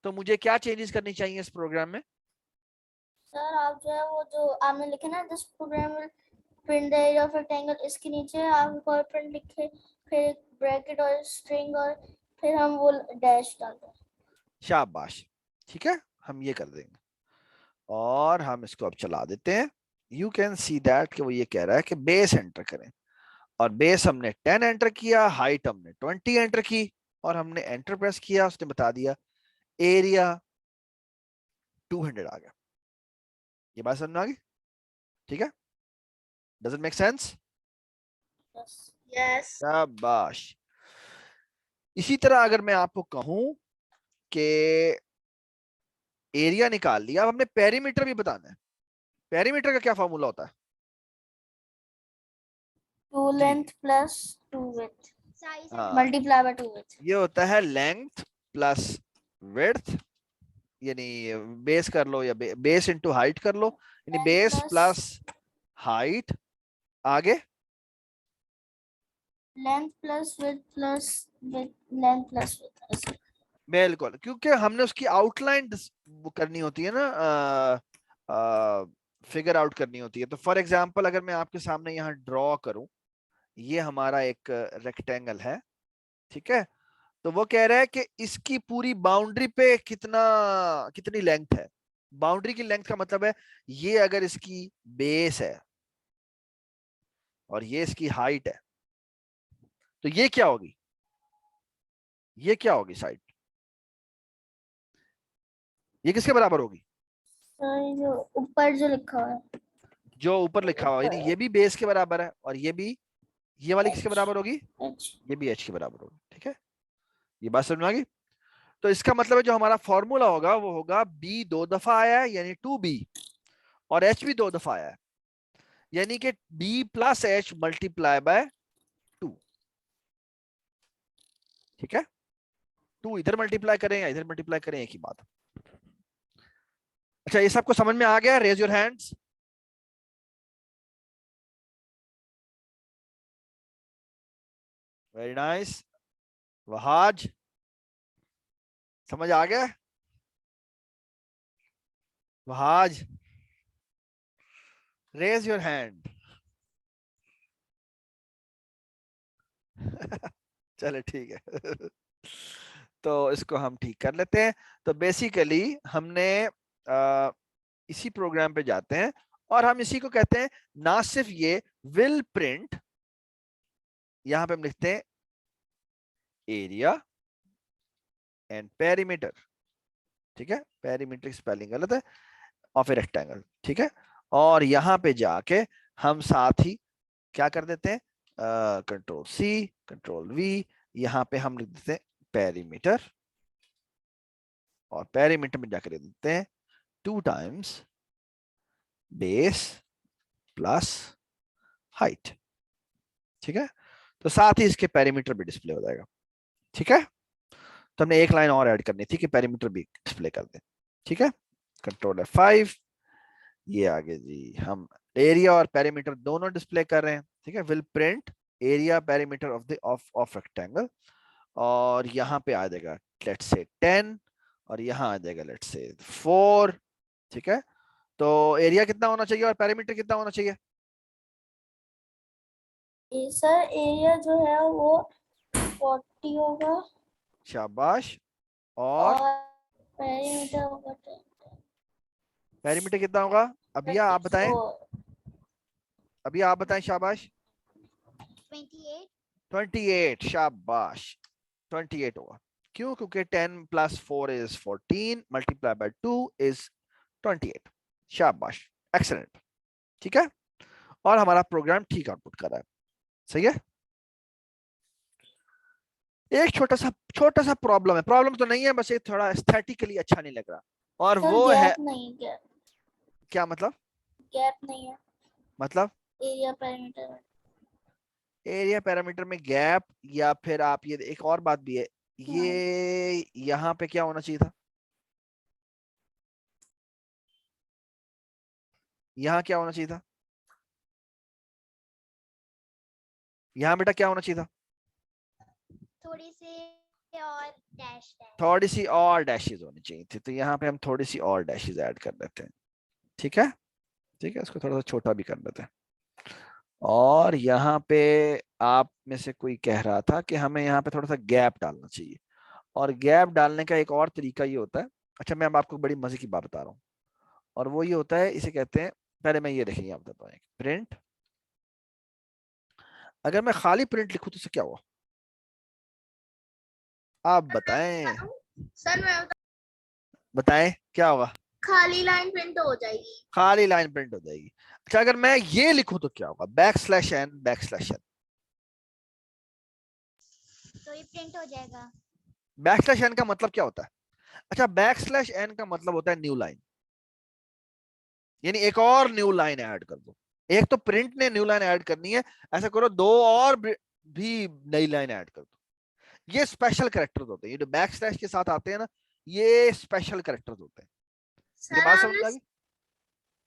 S1: तो मुझे क्या चेंजेस करनी चाहिए इस प्रोग्राम में?
S2: सर आप जो है वो जो आपने लिखा ना this program will print the area of rectangle, इसके नीचे आप एक और प्रिंट लिखे, फिर एक ब्रैकेट और स्ट्रिंग, और फिर हम वो डैश डाल दें।
S1: शाबाश, ठीक है, हम ये कर देंगे। और हम इसको अब चला देते हैं। यू कैन सी दैट कि वो ये कह रहा है कि बेस एंटर करें, और बेस हमने 10 एंटर किया, हाइट हमने 20 एंटर की, और हमने एंटर प्रेस किया, उसने बता दिया एरिया 200 आ गया। ये बात समझ में आ गई? ठीक है, does it make sense?
S2: Yes.
S1: शाबाश। इसी तरह अगर मैं आपको कहूं कि एरिया निकाल लिया, अब हमने पेरीमीटर भी बताना है। पेरीमीटर का क्या फॉर्मूला होता है?
S2: 2
S1: जी,
S2: लेंथ प्लस 2 विड्थ
S1: हाँ,
S2: मल्टीप्लाई बाय 2 विड्थ।
S1: ये होता है लेंथ प्लस विड्थ, यानी बेस कर लो या बेस इंटू हाइट कर लो, यानी बेस प्लस हाइट, आगे
S2: length plus width plus length plus width.
S1: बिल्कुल, क्योंकि हमने उसकी आउटलाइन करनी होती है ना, फिगर आउट करनी होती है। तो फॉर एग्जांपल अगर मैं आपके सामने यहाँ ड्रॉ करूं, ये हमारा एक रेक्टेंगल है, ठीक है, तो वो कह रहा है कि इसकी पूरी बाउंड्री पे कितनी लेंथ है। बाउंड्री की लेंथ का मतलब है, ये अगर इसकी बेस है और ये इसकी हाइट है, तो ये क्या होगी, ये क्या होगी साइड, ये किसके बराबर होगी?
S2: जो ऊपर जो लिखा हुआ है,
S1: जो ऊपर लिखा हुआ, यानी ये भी बेस के बराबर है और ये भी ये वाली किसके बराबर होगी?
S2: H.
S1: ये भी h के बराबर होगी। ठीक है, ये बात समझ में आ गई? तो इसका मतलब है जो हमारा फॉर्मूला होगा वो होगा b 2 दफा आया है यानी 2b, और h भी 2 दफा आया है यानी कि b plus h multiply by 2। ठीक है, 2 इधर मल्टीप्लाई करें या इधर मल्टीप्लाई करें, एक ही बात। अच्छा, ये सबको समझ में आ गया? Raise your hands. Very nice. Wahaj, समझ आ गया? Wahaj, raise your hand. चले ठीक है। तो इसको हम ठीक कर लेते हैं। तो बेसिकली हमने इसी प्रोग्राम पे जाते हैं और हम इसी को कहते हैं, ना सिर्फ ये विल प्रिंट, यहां पे हम लिखते हैं एरिया एंड पेरीमीटर। ठीक है, पेरीमीटर स्पेलिंग गलत है, ऑफ ए रेक्टेंगल। ठीक है, और यहां पे जाके हम साथ ही क्या कर देते हैं, कंट्रोल सी कंट्रोल वी, यहां पे हम लिख देते हैं पेरीमीटर, और पेरीमीटर में जाकर लिख देते हैं 2 टाइम्स बेस प्लस हाइट। ठीक है, तो साथ ही इसके पेरीमीटर भी डिस्प्ले हो जाएगा। ठीक है, तो हमने एक लाइन और ऐड करनी थी कि पेरीमीटर भी डिस्प्ले कर दें। ठीक है, कंट्रोल F5, ये आगे जी हम एरिया और पेरीमीटर दोनों डिस्प्ले कर रहे हैं। ठीक है, will print area perimeter of the of rectangle, और यहाँ पे आ जाएगा लेट्स से 10, और यहाँ आ जाएगा लेट्स से 4। ठीक है, तो एरिया कितना होना चाहिए और पेरीमीटर कितना होना चाहिए?
S2: सर एरिया जो है वो 40 होगा
S1: शाबाश। और
S2: पेरीमीटर होगा
S1: पेरीमीटर कितना होगा? अभी आप बताएं,
S2: 34।
S1: अभी आप बताएं। शाबाश।
S3: 28.
S1: 28, शाबाश, 28 होगा। क्यों? क्योंकि 10 + 4 is 14 मल्टीप्लाई बाय 2 is 28। शाबाश, एक्सेलेंट। ठीक है, और हमारा प्रोग्राम ठीक आउटपुट कर रहा है। सही है। एक छोटा सा प्रॉब्लम है, प्रॉब्लम तो नहीं है, बस ये थोड़ा एस्थेटिकली अच्छा नहीं लग रहा, और
S2: सर
S1: वो है,
S2: गैप नहीं, गैप
S1: क्या मतलब?
S2: गैप नहीं है
S1: मतलब
S2: एरिया पेरीमीटर में।
S1: एरिया पैरामीटर में गैप, या फिर आप ये एक और बात भी है, ये यहाँ पे क्या होना चाहिए था? यहाँ क्या होना चाहिए था? यहाँ बेटा क्या होना चाहिए था?
S3: थोड़ी सी और डैश डैश.
S1: थोड़ी सी और डैशेज होनी चाहिए थी, तो यहाँ पे हम थोड़ी सी और डैशेज ऐड कर देते हैं। ठीक है, ठीक है, इसको थोड़ा सा छोटा भी कर देते हैं। और यहाँ पे आप में से कोई कह रहा था कि हमें यहाँ पे थोड़ा सा गैप डालना चाहिए, और गैप डालने का एक और तरीका ये होता है। अच्छा, मैं अब आपको बड़ी मजे की बात बता रहा हूँ, और वो ये होता है, इसे कहते हैं, पहले मैं ये देखिए, आप बताता हूँ, प्रिंट। अगर मैं खाली प्रिंट लिखूं तो इससे क्या हुआ? आप बताएं,
S2: सर मैं
S1: बताएं क्या होगा?
S2: खाली लाइन प्रिंट हो जाएगी।
S1: खाली लाइन प्रिंट हो जाएगी। अच्छा, अगर मैं ये लिखूं तो क्या होगा? \n
S3: तो ये प्रिंट हो जाएगा.
S1: \n का मतलब क्या होता है? अच्छा, \n का मतलब होता है न्यू लाइन, यानी एक और न्यू लाइन ऐड कर दो। एक तो प्रिंट ने न्यू लाइन ऐड करनी है, ऐसा करो दो और भी नई लाइन ऐड कर दो। ये स्पेशल कैरेक्टर्स होते हैं, ये जो बैकस्लैश के साथ आते हैं ना, ये स्पेशल कैरेक्टर्स होते हैं। ये बात समझ में आ गई?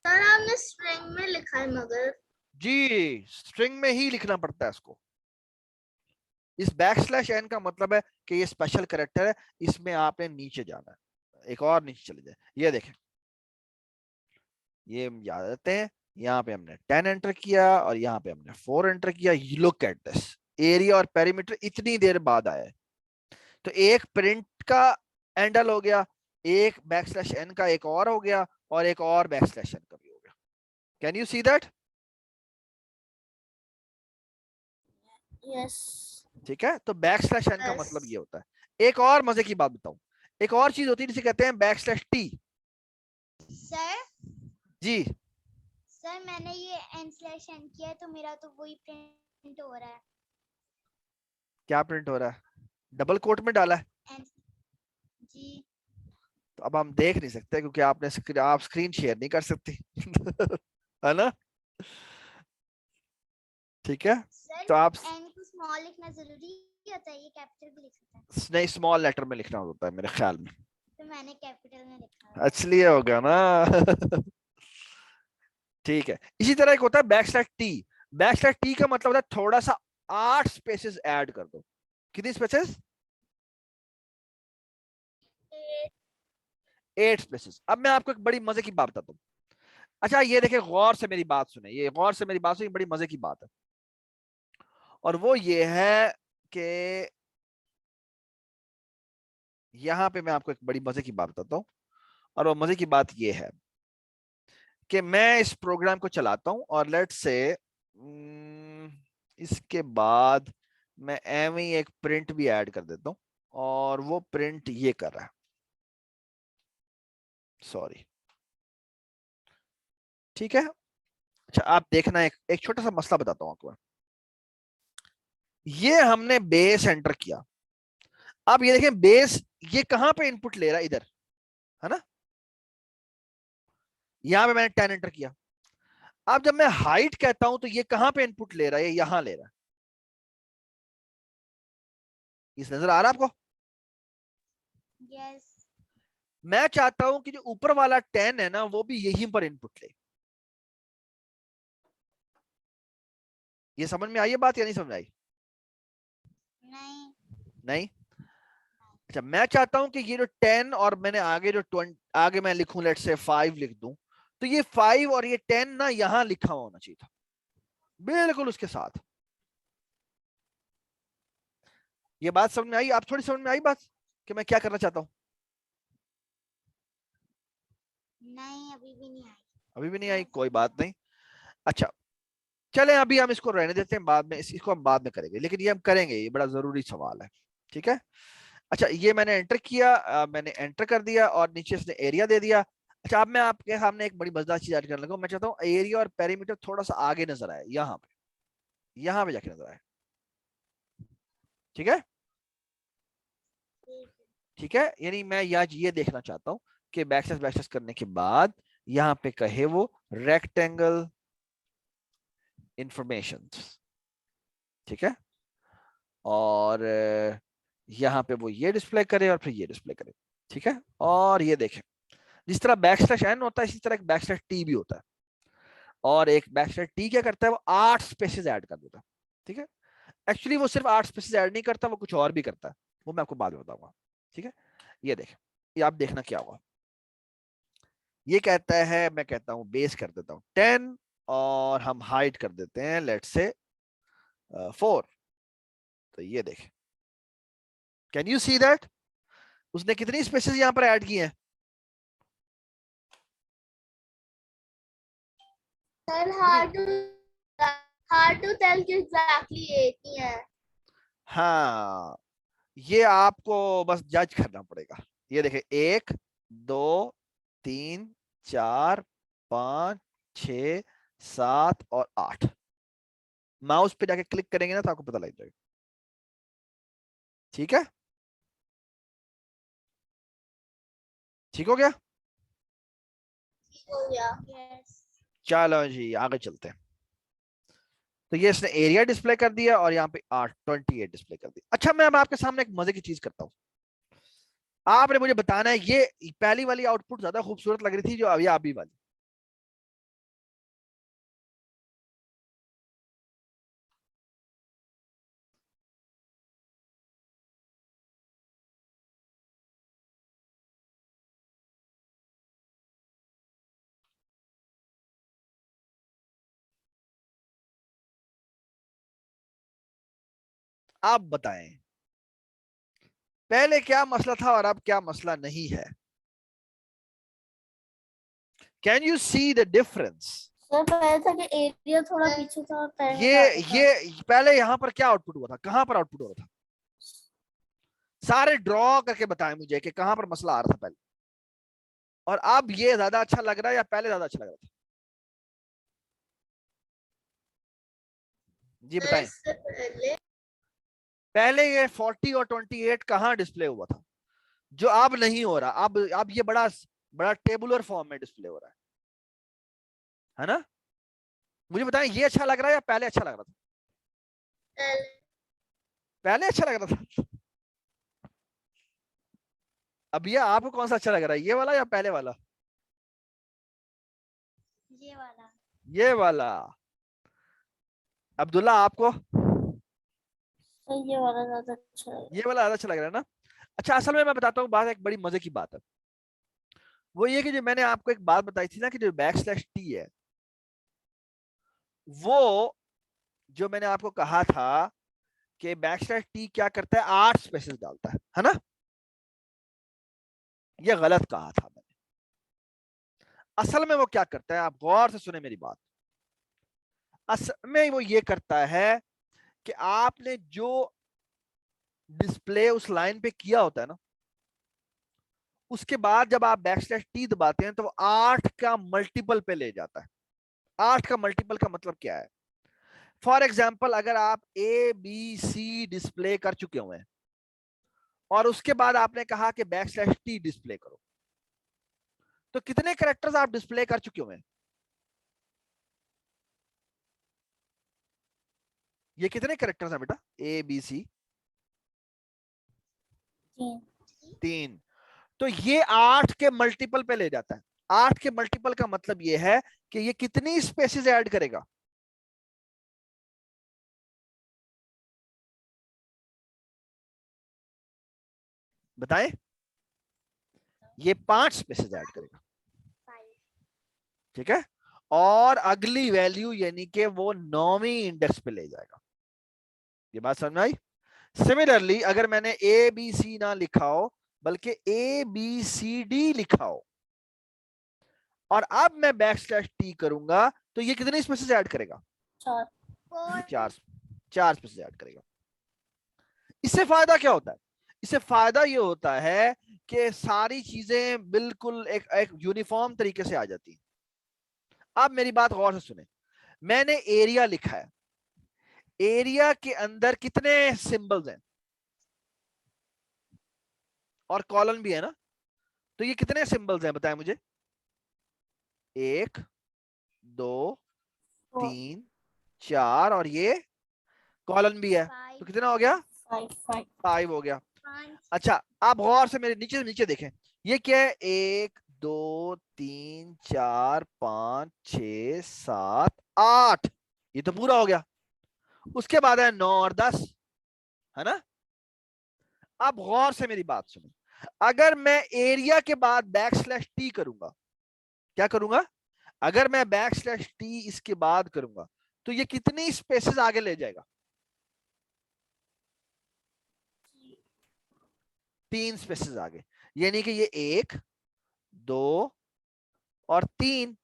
S2: सर आपने स्ट्रिंग में लिखा है, मगर
S1: जी, स्ट्रिंग में ही लिखना पड़ता है इसको। इस \n का मतलब है कि ये स्पेशल कैरेक्टर है, इसमें आपने नीचे जाना है, एक और नीचे चले जाए। ये देखें, ये याद रखते हैं, यहाँ पे हमने 10 एंटर किया और यहाँ पे हमने 4 एंटर किया। लुक एट दिस, एरिया और पेरीमीटर इतनी देर बाद आया है। तो एक प्रिंट का एंडल हो गया, एक \n का एक और हो गया, और एक और \n का भी हो गया। Can you see that?
S2: Yes.
S1: ठीक है, तो \n का मतलब ये होता है। एक और मजे की बात बताऊं, एक और चीज होती है जिसे कहते हैं \t।
S3: सर
S1: जी,
S3: सर मैंने ये n/n किया है तो मेरा तो वही प्रिंट हो रहा है.
S1: क्या प्रिंट हो रहा है? डबल कोट में डाला है,
S3: एंड जी
S1: तो अब हम देख नहीं सकते क्योंकि आप स्क्रीन शेयर नहीं कर सकती है ना? ठीक है,
S3: सर
S1: तो आप
S3: एन को स्मॉल लिखना जरूरी होता है, ये कैपिटल भी लिख सकता है?
S1: नहीं, स्मॉल लेटर में लिखना होता है मेरे ख्याल में,
S3: तो मैंने कैपिटल में लिखा है।
S1: इसलिए हो गया ना ठीक है। इसी तरह एक होता है बैकस्लैश टी। बैकस्लैश टी का मतलब होता है थोड़ा सा 8 स्पेसेस ऐड कर दो। कितनी स्पेसेस? 8 स्पेसेस। अब मैं आपको एक बड़ी मजे की बात बताता हूँ। अच्छा ये देखिए, गौर से मेरी बात सुने, ये गौर से मेरी बात सुनिए, बड़ी मजे की बात है, और वो ये है कि यहां पे मैं आपको एक बड़ी मजे की बात बताता हूं, और वो मजे की बात ये है कि मैं इस प्रोग्राम को चलाता हूं और लेट से इसके बाद मैं एवं ही एक प्रिंट भी ऐड कर देता हूं, और वो प्रिंट ये कर रहा है, सॉरी, ठीक है। अच्छा आप देखना, एक छोटा सा मसला बताता हूं आपको। ये हमने बेस एंटर किया, अब ये देखें बेस ये कहां पे इनपुट ले रहा है, इधर, है ना? यहां पे मैंने 10 एंटर किया। अब जब मैं हाइट कहता हूं तो ये कहां पे इनपुट ले रहा है, ये यहां ले रहा है। इस नजर आ रहा है आपको?
S3: यस
S1: मैं चाहता हूं कि जो ऊपर वाला 10 है ना, वो भी यहीं पर इनपुट ले। ये समझ में आई है बात या नहीं समझ आई?
S3: नहीं
S1: नहीं? अच्छा मैं चाहता हूं कि ये जो 10 और मैंने आगे जो 20 आगे मैं लिखूं, लेट से 5 लिख दूं, तो ये 5 और ये 10 ना यहां लिखा हुआ होना चाहिए था, बिल्कुल उसके साथ। ये बात समझ में आई? आप थोड़ी समझ में आई बात कि मैं क्या करना चाहता हूं?
S3: नहीं अभी भी नहीं आई।
S1: अभी भी नहीं आई, कोई बात नहीं। अच्छा चलें, अभी हम इसको रहने देते हैं, बाद में इसको हम बाद में करेंगे, लेकिन ये हम करेंगे, ये बड़ा जरूरी सवाल है, ठीक है। अच्छा ये मैंने एंटर किया, मैंने एंटर कर दिया और नीचे इसने एरिया दे दिया। अच्छा अब मैं आपके सामने एक बड़ी मजेदार चीज ऐड करने लगा, मैं चाहता हूँ एरिया और पेरीमीटर थोड़ा सा आगे नजर आए, यहाँ पे जाके नजर आए, ठीक है। ठीक है, यानी मैं ये देखना चाहता हूँ कि बैकस्लैश करने के बाद यहाँ पे कहे वो रेक्टेंगल इंफॉर्मेशन, ठीक है, और यहाँ पे वो ये डिस्प्ले करे और फिर ये डिस्प्ले करे, ठीक है। और ये देखें, जिस तरह बैकस्लैश एन होता है इसी तरह एक बैकस्लैश टी भी होता है, और एक बैकस्लैश टी क्या करता है, वो 8 स्पेसेस ऐड कर देता है, ठीक है। एक्चुअली वो सिर्फ 8 स्पेसेस ऐड नहीं करता, वो कुछ और भी करता है, वो मैं आपको बाद में बताऊंगा, ठीक है। ये देखें, ये आप देखना क्या होगा। ये कहता है, मैं कहता हूं बेस कर देता हूं 10 और हम हाइट कर देते हैं लेट्स से 4। तो ये देखें, कैन यू सी दैट उसने कितनी स्पेसेस यहां पर ऐड की हैं?
S2: सर
S1: कितनी?
S2: hard to tell कि exactly एक ही है।
S1: हाँ, ये आपको बस जज करना पड़ेगा। ये देखें, 1 2 3 4 5 6 7 और 8। माउस पे जाके क्लिक करेंगे ना तो आपको पता लग जाएगा, ठीक है। ठीक हो गया?
S2: हो गया।
S3: यस
S1: चलो जी आगे चलते हैं। तो ये इसने एरिया डिस्प्ले कर दिया और यहाँ पे 28 डिस्प्ले कर दिया। अच्छा मैं अब आपके सामने एक मजे की चीज करता हूँ, आपने मुझे बताना है, ये पहली वाली आउटपुट ज्यादा खूबसूरत लग रही थी जो अभी वाली? आप बताएं पहले क्या मसला था और अब क्या मसला नहीं है? Can you see the difference?
S2: Sir पहले था कि एरिया थोड़ा पीछे था और
S1: ये
S2: पैरामीटर आगे था।
S1: ये पहले यहाँ पर क्या आउटपुट हुआ था, कहां पर आउटपुट हो रहा था? सारे ड्रॉ करके बताएं मुझे कि कहां पर मसला आ रहा था पहले, और अब ये ज्यादा अच्छा लग रहा है या पहले ज्यादा अच्छा लग रहा था? जी
S2: सर
S1: बताएं।
S2: इससे पहले
S1: पहले ये 40 और 28 कहाँ डिस्प्ले हुआ था, जो अब नहीं हो रहा। अब ये बड़ा बड़ा टेबुलर फॉर्म में डिस्प्ले हो रहा है ना। मुझे बताएं, ये अच्छा लग रहा है या पहले अच्छा लग रहा था? पहले अच्छा लग रहा था। अब ये आपको कौन सा अच्छा लग रहा है, ये वाला या पहले वाला?
S3: ये वाला।
S1: ये वाला। अब्दुल्ला आपको?
S2: ये वाला ज्यादा अच्छा है।
S1: ये वाला ज्यादा अच्छा लग रहा है ना। अच्छा, असल में मैं बताता हूँ बात, एक बड़ी मजे की बात है। वो ये कि जो मैंने आपको एक बात बताई थी ना कि जो \t है, वो जो मैंने आपको कहा था कि \t क्या करता है, 8 स्पेसेस डालता है ना। ये गलत कहा था मैंने। असल में वो क्या करता है, आप गौर से सुने मेरी बात। असल में वो ये करता है कि आपने जो डिस्प्ले उस लाइन पे किया होता है ना, उसके बाद जब आप \t दबाते हैं तो वो 8 का मल्टीपल पे ले जाता है। 8 का मल्टीपल का मतलब क्या है? फॉर एग्जाम्पल, अगर आप ABC डिस्प्ले कर चुके हुए हैं और उसके बाद आपने कहा कि \t डिस्प्ले करो, तो कितने कैरेक्टर्स आप डिस्प्ले कर चुके हुए हैं? ये कितने कैरेक्टर्स हैं बेटा, ABC? 3। तो ये 8 के मल्टीपल पे ले जाता है। 8 के मल्टीपल का मतलब ये है कि ये कितनी स्पेसेस ऐड करेगा? बताएं। ये 5 स्पेसेस ऐड करेगा, ठीक है। और अगली वैल्यू यानी कि वो 9वीं इंडेक्स पे ले जाएगा। ये बात समझ में आई? सिमिलरली अगर मैंने ABC ना लिखा हो बल्कि ABCD लिखा हो और अब मैं \t करूंगा, तो ये कितनी स्पेसेस ऐड करेगा? 4 स्पेसेस ऐड करेगा। इससे फायदा क्या होता है? इससे फायदा ये होता है कि सारी चीजें बिल्कुल एक यूनिफॉर्म तरीके से आ जाती हैं। अब मेरी बात गौर से सुने। मैंने एरिया लिखा है, एरिया के अंदर कितने सिंबल्स हैं? और कॉलन भी है ना। तो ये कितने सिंबल्स हैं बताएं मुझे? 1 2 3 4 और ये कॉलन भी है, तो कितना हो गया? 5 हो गया। अच्छा, आप गौर से मेरे नीचे नीचे देखें, ये क्या है? 1 2 3 4 5 6 7 8, ये तो पूरा हो गया। उसके बाद है 9 और 10, है ना। अब गौर से मेरी बात सुनो, अगर मैं एरिया के बाद \t करूंगा, क्या करूंगा? अगर मैं \t इसके बाद करूंगा, तो ये कितनी स्पेसेस आगे ले जाएगा? 3 स्पेसेस आगे। यानी कि ये 1 2 और 3,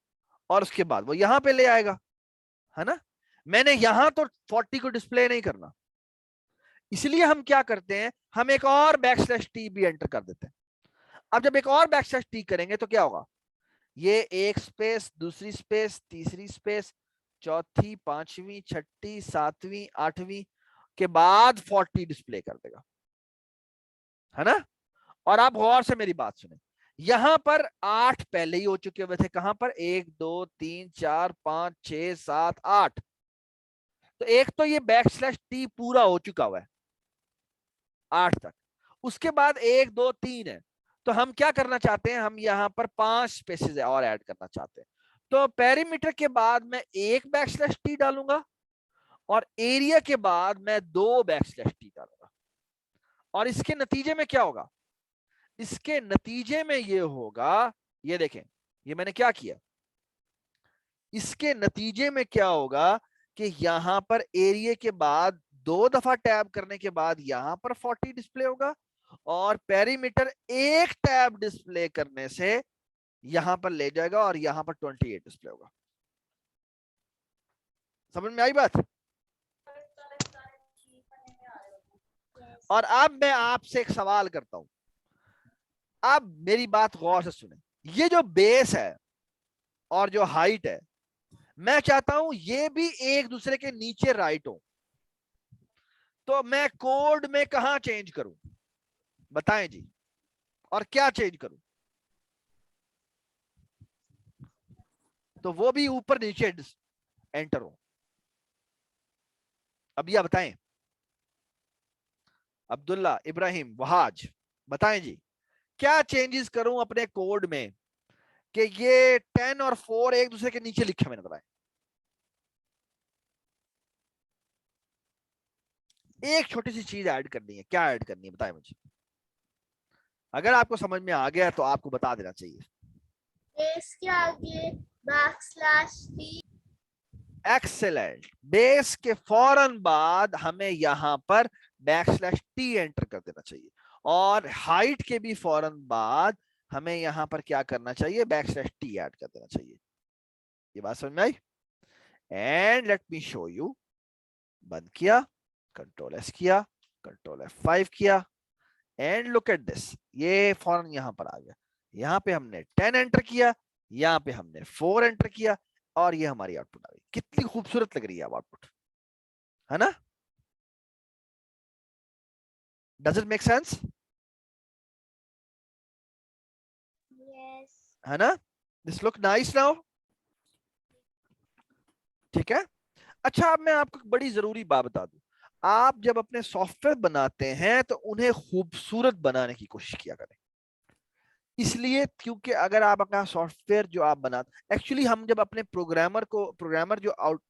S1: और उसके बाद वो यहां पे ले आएगा, है ना। मैंने यहां तो 40 को डिस्प्ले नहीं करना, इसलिए हम क्या करते हैं, हम एक और \t भी एंटर कर देते हैं। अब जब एक और \t करेंगे तो क्या होगा? ये एक स्पेस, दूसरी स्पेस, तीसरी स्पेस, चौथी, पांचवी, छठी, सातवीं, आठवीं के बाद 40 डिस्प्ले कर देगा, है ना। और आप गौर से मेरी बात सुने, यहां पर 8 पहले ही हो चुके हुए थे। कहां पर? 1 2 3 4 5 6 7 8। तो एक तो ये \t पूरा हो चुका हुआ है 8 तक। उसके बाद 1 2 3 है, तो हम क्या करना चाहते हैं, हम यहां पर 5 स्पेसेस और ऐड करना चाहते हैं। तो पेरीमीटर के बाद मैं एक \t डालूंगा और एरिया के बाद मैं 2 \t डालूंगा। और इसके नतीजे में क्या होगा? इसके नतीजे में ये होगा, ये देखें, ये मैंने क्या किया, इसके नतीजे में क्या होगा कि यहां पर एरिया के बाद 2 दफा टैब करने के बाद यहां पर 40 डिस्प्ले होगा, और पेरीमीटर एक टैब डिस्प्ले करने से यहां पर ले जाएगा और यहां पर 28 डिस्प्ले होगा। समझ में आई बात? और अब मैं आपसे एक सवाल करता हूं, अब मेरी बात गौर से सुने। ये जो बेस है और जो हाइट है, मैं चाहता हूं ये भी एक दूसरे के नीचे राइट हो। तो मैं कोड में कहां चेंज करूं, बताएं जी, और क्या चेंज करूं? तो वो भी ऊपर नीचे एंटर हो। अब यह बताएं, अब्दुल्ला, इब्राहिम, वहाज, बताएं जी, क्या चेंजेस करूं अपने कोड में कि ये 10 और 4 एक दूसरे के नीचे लिखे मैंने, बताएं। एक छोटी सी चीज ऐड करनी है, क्या ऐड करनी है बताएं मुझे। अगर आपको समझ में आ गया तो आपको बता देना चाहिए।
S2: बेस के आगे \t।
S1: एक्सेलेंट। बेस के फौरन बाद हमें यहां पर \t एंटर कर देना चाहिए, और हाइट के भी फौरन बाद हमें यहां पर क्या करना चाहिए, \t ऐड कर देना चाहिए। ये बात समझ में आई? And let me show you. बंद किया, Ctrl+S किया, Ctrl+F5 किया, एंड लुक एट दिस, ये फौरन यहां पर आ गया। यहां पे हमने 10 एंटर किया, यहां पे हमने 4 एंटर किया, और ये हमारी आउटपुट आ गई। कितनी खूबसूरत लग रही है आउटपुट, है ना? Does it make sense?
S3: Yes.
S1: है ना? This look nice now. ठीक है। अच्छा, अब मैं आपको एक बड़ी जरूरी बात बता दूं। आप जब अपने सॉफ्टवेयर बनाते हैं तो उन्हें खूबसूरत बनाने की कोशिश किया करें। इसलिए क्योंकि अगर आप अपना सॉफ्टवेयर जो आप बनाते, एक्चुअली हम जब अपने प्रोग्रामर जो आउट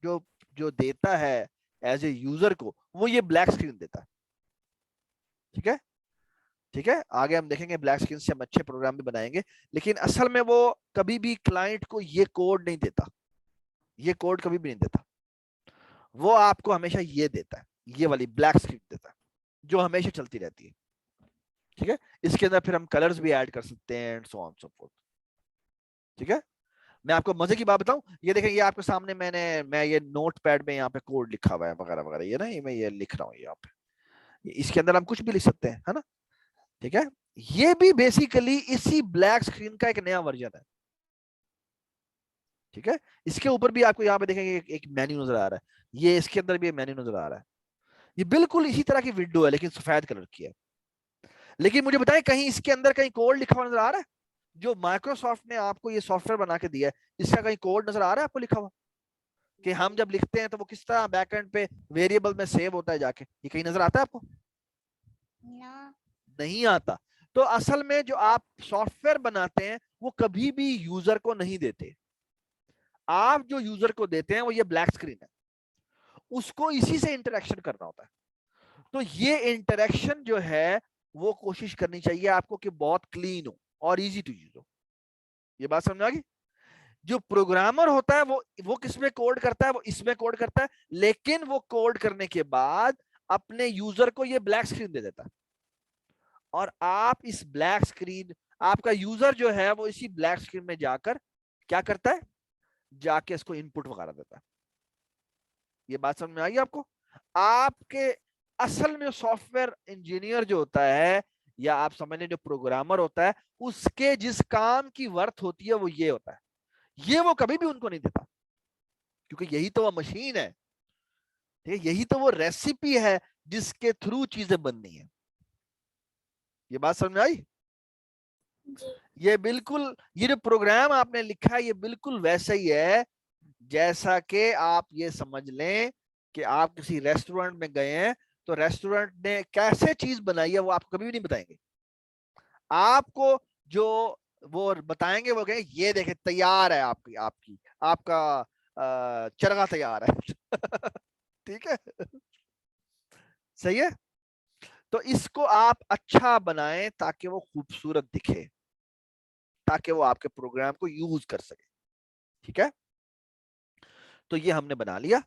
S1: जो देता है एज ए यूजर को, वो ये ब्लैक स्क्रीन देता है। ठीक है, ठीक है, आगे हम देखेंगे ब्लैक स्क्रीन से हम अच्छे प्रोग्राम भी बनाएंगे, लेकिन असल में वो कभी भी क्लाइंट को ये कोड नहीं देता, ये कोड कभी भी नहीं देता। वो आपको हमेशा ये देता है, ये वाली ब्लैक स्क्रीन देता है, जो हमेशा चलती रहती है। ठीक है, इसके अंदर फिर हम कलर्स भी ऐड कर सकते हैं and so on so fourth. ठीक है, मैं आपको मजे की बात बताऊं, ये देखें, ये आपके सामने मैं ये नोट पैड में यहाँ पे कोड लिखा हुआ है वगैरह वगैरह, ये ना, ये मैं ये लिख रहा हूँ यहाँ पे, इसके अंदर हम कुछ भी लिख सकते हैं, है ना? ठीक है, ये भी बेसिकली इसी ब्लैक स्क्रीन का एक नया वर्जन है। ठीक है, इसके ऊपर भी आपको यहाँ पे देखेंगे एक मेन्यू नजर आ रहा है, ये इसके अंदर भी मेन्यू नजर आ रहा है। ये बिल्कुल इसी तरह की विंडो है, लेकिन सफेद कलर की है। लेकिन मुझे बताएं, कहीं इसके अंदर कहीं कोड लिखा हुआ नजर आ रहा है? जो माइक्रोसॉफ्ट ने आपको ये सॉफ्टवेयर बना के दिया है, इसका कहीं कोड नजर आ रहा है आपको लिखा हुआ, कि हम जब लिखते हैं तो वो किस तरह बैकएंड पे वेरिएबल में सेव होता है जाके, ये कहीं नजर आता है आपको?
S3: No.
S1: नहीं आता। तो असल में जो आप सॉफ्टवेयर बनाते हैं वो कभी भी यूजर को नहीं देते। आप जो यूजर को देते हैं वो ये ब्लैक स्क्रीन है, उसको इसी से इंटरेक्शन करना होता है। तो ये इंटरेक्शन जो है वो कोशिश करनी चाहिए आपको कि बहुत क्लीन हो और इजी टू यूज हो। ये बात समझ आ गई? जो प्रोग्रामर होता है वो किसमें कोड करता है, वो इसमें कोड करता है, लेकिन वो कोड करने के बाद अपने यूजर को ये ब्लैक स्क्रीन दे देता है, और आप इस ब्लैक स्क्रीन, आपका यूजर जो है वो इसी ब्लैक स्क्रीन में जाकर क्या करता है, जाके इसको इनपुट वगैरह देता है। ये बात समझ में आई आपको? आपके असल में सॉफ्टवेयर इंजीनियर जो होता है, या आप समझ लें जो प्रोग्रामर होता है, उसके जिस काम की वर्थ होती है वो ये होता है, ये वो कभी भी उनको नहीं देता, क्योंकि यही तो वो मशीन है। ठीक है, यही तो वो रेसिपी है जिसके थ्रू चीजें बननी है। ये बात समझ में आई?
S2: जी।
S1: ये बिल्कुल, ये जो प्रोग्राम आपने लिखा है ये बिल्कुल वैसा ही है जैसा कि आप ये समझ लें कि आप किसी रेस्टोरेंट में गए हैं, तो रेस्टोरेंट ने कैसे चीज बनाई है वो आपको कभी भी नहीं बताएंगे। आपको जो वो बताएंगे वो कहेंगे ये देखे तैयार है, आपकी आपकी आपका चरगा तैयार है। ठीक है, सही है। तो इसको आप अच्छा बनाएं ताकि वो खूबसूरत दिखे, ताकि वो आपके प्रोग्राम को यूज कर सके। ठीक है, तो ये हमने बना लिया।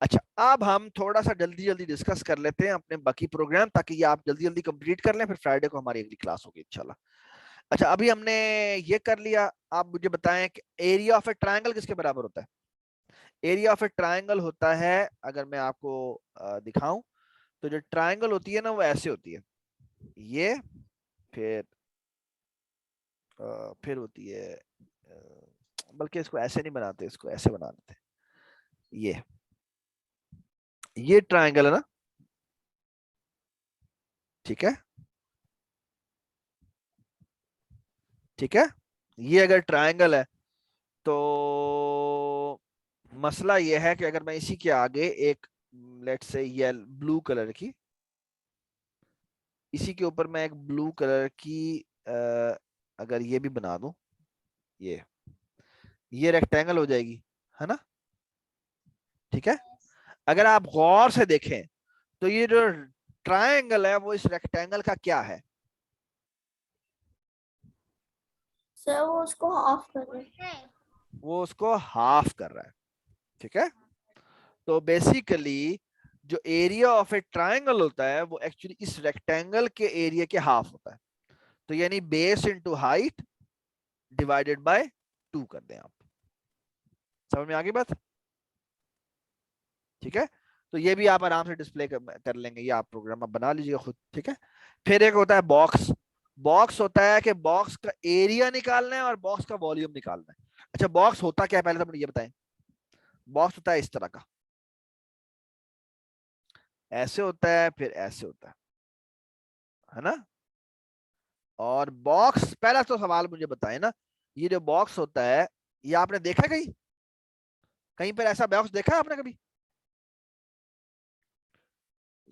S1: अच्छा, अब हम थोड़ा सा जल्दी जल्दी डिस्कस कर लेते हैं अपने बाकी प्रोग्राम, ताकि ये आप जल्दी जल्दी कंप्लीट कर लें, फिर फ्राइडे को हमारी अगली क्लास होगी इंशाल्लाह। अच्छा, अभी हमने ये कर लिया, आप मुझे बताएं कि एरिया ऑफ ए ट्रायंगल किसके बराबर होता है? एरिया ऑफ ए ट्रायंगल होता है, अगर मैं आपको दिखाऊं, तो जो ट्रायंगल होती है ना वो ऐसे होती है, ये, फिर फिर होती है, बल्कि इसको ऐसे नहीं बनाते, इसको ऐसे बना देते, ये ट्रायंगल है ना, ठीक है, ठीक है। ये अगर ट्रायंगल है तो मसला ये है कि अगर मैं इसी के आगे एक लेट्स से ये ब्लू कलर की, इसी के ऊपर मैं एक ब्लू कलर की अगर ये भी बना दूं, ये रेक्टेंगल हो जाएगी, है ना? ठीक है। अगर आप गौर से देखें तो ये जो ट्रायंगल है वो इस रेक्टेंगल का क्या है?
S2: सर वो उसको हाफ कर रहे हैं।
S1: वो उसको हाफ कर रहा है। ठीक है, तो बेसिकली जो एरिया ऑफ ए ट्रायंगल होता है वो एक्चुअली इस रेक्टेंगल के एरिया के हाफ होता है। तो यानी base into height divided by 2 कर दें आप। समझ में आ गई बात? ठीक है, तो ये भी आप आराम से डिस्प्ले कर लेंगे, ये आप प्रोग्राम आप बना लीजिएगा खुद। ठीक है, फिर एक होता है बॉक्स। बॉक्स होता है कि बॉक्स का एरिया निकालना है और बॉक्स का वॉल्यूम निकालना है। अच्छा, बॉक्स होता क्या है पहले तो मुझे ये बताएं। बॉक्स होता है इस तरह का, ऐसे होता है, फिर ऐसे होता है ना? और बॉक्स, पहला तो सवाल मुझे बताएं ना, ये जो बॉक्स होता है ये आपने देखा कहीं, कहीं पर ऐसा बॉक्स देखा है आपने कभी?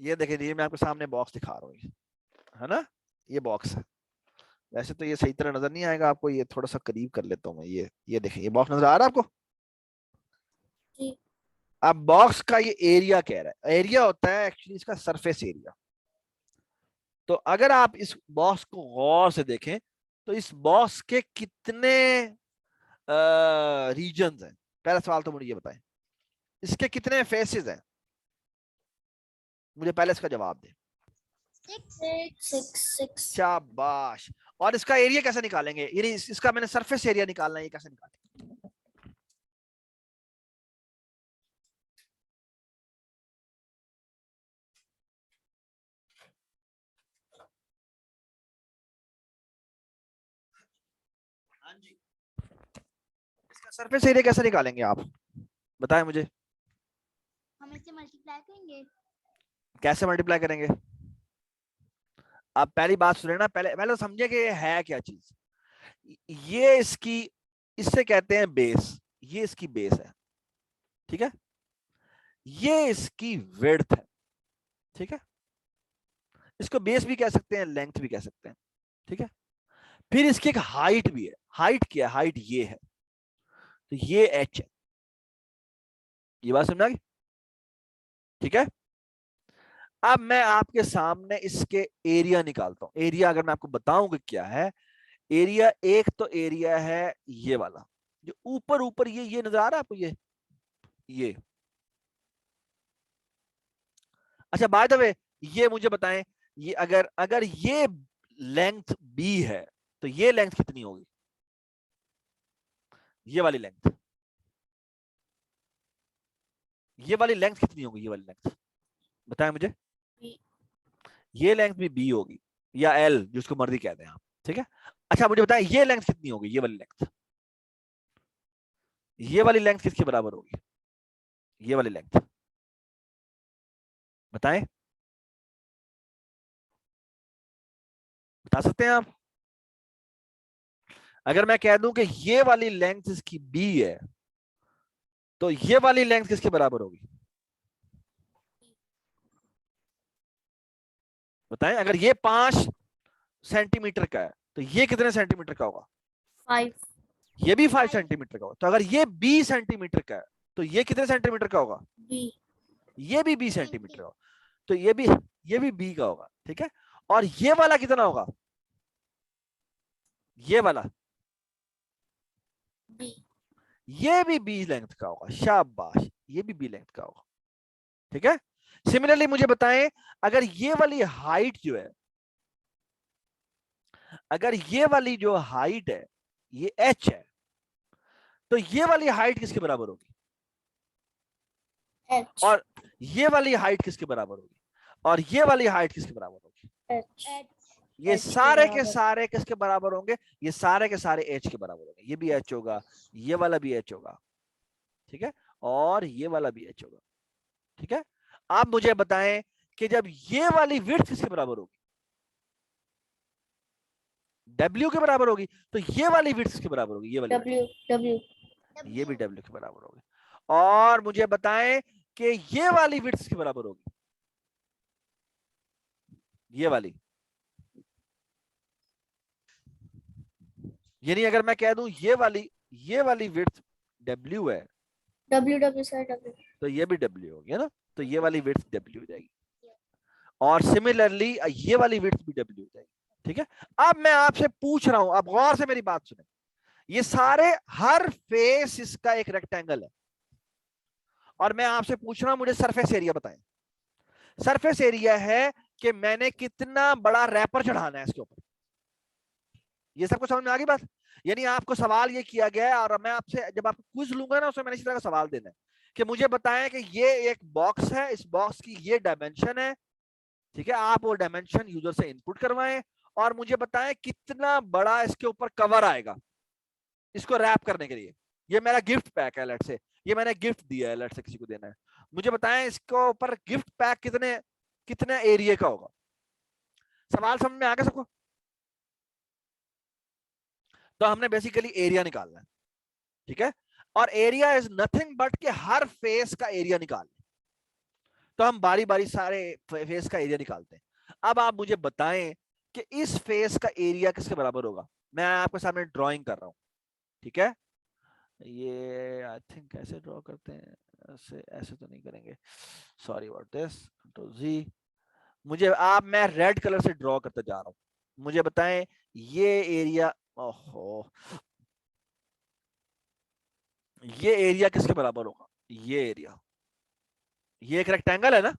S1: ये देखिए, ये मैं आपके सामने बॉक्स दिखा रहा हूँ, है ना? ये बॉक्स है। वैसे तो ये सही तरह नजर नहीं आएगा आपको, ये थोड़ा सा करीब कर लेता हूँ मैं। ये देखिए, ये बॉक्स नजर आ रहा है आपको?
S2: जी।
S1: अब बॉक्स का ये एरिया कह रहा है, एरिया होता है एक्चुअली इसका सरफेस एरिया। तो अगर आप इस बॉक्स को गौर से देखें तो इस बॉक्स के कितने रीजन्स हैं? पहला सवाल तो मुझे ये बताएं, इसके कितने फेसेस हैं? मुझे पहले इसका जवाब दें।
S2: 6
S1: शाबाश। और इसका एरिया कैसे निकालेंगे? यानी इसका मैंने सरफेस एरिया निकालना है, ये कैसे निकालेंगे? हाँ जी, इसका सरफेस एरिया कैसे निकालेंगे आप, बताएं मुझे।
S3: हम इसे मल्टीप्लाई करेंगे।
S1: कैसे मल्टीप्लाई करेंगे? आप पहली बात सुने ना, पहले पहले तो समझे कि ये है क्या चीज। ये इसकी, इससे कहते हैं बेस, ये इसकी बेस है। ठीक है, ये इसकी विड्थ है। ठीक है, इसको बेस भी कह सकते हैं, लेंथ भी कह सकते हैं। ठीक है, फिर इसकी एक हाइट भी है। हाइट क्या है? हाइट ये है, तो ये h है। ये बात समझ आ गई? ठीक है, अब मैं आपके सामने इसके एरिया निकालता हूं। एरिया अगर मैं आपको बताऊं कि क्या है एरिया, एक तो एरिया है ये वाला जो ऊपर ऊपर ये नजर आ रहा है आपको, ये। अच्छा, बाय द वे ये मुझे बताएं, ये अगर अगर ये लेंथ b है तो ये लेंथ कितनी होगी? ये वाली लेंथ, ये वाली लेंथ कितनी होगी? ये वाली लेंथ बताएं मुझे। ये लेंथ भी b होगी या l, जिसको मर्जी कहते हैं आप। ठीक है, अच्छा मुझे बताएं ये लेंथ कितनी होगी? ये वाली लेंथ, ये वाली लेंथ किसके बराबर होगी? ये वाली लेंथ बताएं, बता सकते हैं आप? अगर मैं कह दूं कि ये वाली लेंथ इसकी b है तो ये वाली लेंथ किसके बराबर होगी? बताएं, अगर ये 5 सेंटीमीटर का है तो ये कितने सेंटीमीटर का होगा?
S2: 5।
S1: ये भी 5 सेंटीमीटर का होगा। तो अगर ये 20 सेंटीमीटर का है तो ये कितने सेंटीमीटर का होगा?
S2: B।
S1: ये भी 20 सेंटीमीटर का होगा, तो ये भी b का होगा। ठीक है, और ये वाला कितना होगा? ये वाला,
S2: B।
S1: ये भी b लेंथ का होगा। शाबाश, ये भी b लेंथ का होगा। ठीक है, सिमिलरली मुझे बताएं, अगर ये वाली हाइट जो है, अगर ये वाली जो हाइट है ये h है तो ये वाली हाइट किसके बराबर होगी?
S2: H।
S1: और ये वाली हाइट किसके बराबर होगी? और ये वाली हाइट किसके बराबर होगी?
S2: H।
S1: ये
S2: H के
S1: सारे के
S2: बराबर।
S1: सारे किसके बराबर होंगे? ये सारे के सारे h के बराबर होंगे। ये भी h होगा, ये वाला भी h होगा। ठीक है, और ये वाला भी h होगा। ठीक है, आप मुझे बताएं कि जब ये वाली विड्थ किसके बराबर होगी? W के बराबर होगी, तो ये वाली विड्थ किसके बराबर होगी? ये वाली width।
S2: W
S1: ये भी W के बराबर होगी। और मुझे बताएं कि ये वाली विड्थ किसके बराबर होगी? ये वाली, यानी अगर मैं कह दूं ये वाली विड्थ W है,
S2: W सर W।
S1: तो ये भी W होगी, है ना? तो ये वाली विड्थ W हो जाएगी, और सिमिलरली ये वाली विड्थ भी W हो जाएगी। ठीक है, अब मैं आपसे पूछ रहा हूं, अब गौर से मेरी बात सुने, ये सारे हर फेस इसका एक रेक्टेंगल है, और मैं आपसे पूछ रहा हूं मुझे सरफेस एरिया बताएं। सरफेस एरिया है कि मैंने कितना बड़ा रैपर चढ़ाना है इसके ऊपर। ये सबको समझ में आ गई बात? यानी आपको सवाल ये किया गया है, और मैं आपसे जब आपको क्विज लूंगा ना, उसमें मैंने इसी तरह का सवाल देना है कि मुझे बताएं कि ये एक बॉक्स है, इस बॉक्स की ये डायमेंशन है, ठीक है, आप वो डायमेंशन यूजर से इनपुट करवाएं, और मुझे बताएं कितना बड़ा इसके ऊपर कवर आएगा इसको रैप करने के लिए। ये मेरा गिफ्ट पैक है, लेट से ये मैंने गिफ्ट दिया है, लेट से किसी को देना है, मुझे बताएं इसको ऊपर गिफ्ट पैक कितने कितने एरिया का होगा। सवाल समझ में आ गया सबको? तो हमने बेसिकली एरिया निकालना है, ठीक है, और एरिया इज नथिंग बट के हर फेस का एरिया निकाल। तो हम बारी बारी सारे फेस का एरिया निकालते हैं। अब आप मुझे बताएं कि इस फेस का एरिया किसके बराबर होगा। मैं आपके सामने ड्राइंग कर रहा हूं, ठीक है, ये आई थिंक ऐसे ड्रॉ करते हैं, ऐसे ऐसे तो नहीं करेंगे, सॉरी अबाउट दिस। तो जी मुझे आप मैं रेड कलर से ड्रॉ करते जा रहा हूं, मुझे बताएं ये एरिया, ओहो, ये एरिया किसके बराबर होगा? ये एरिया, ये एक रेक्टेंगल है ना,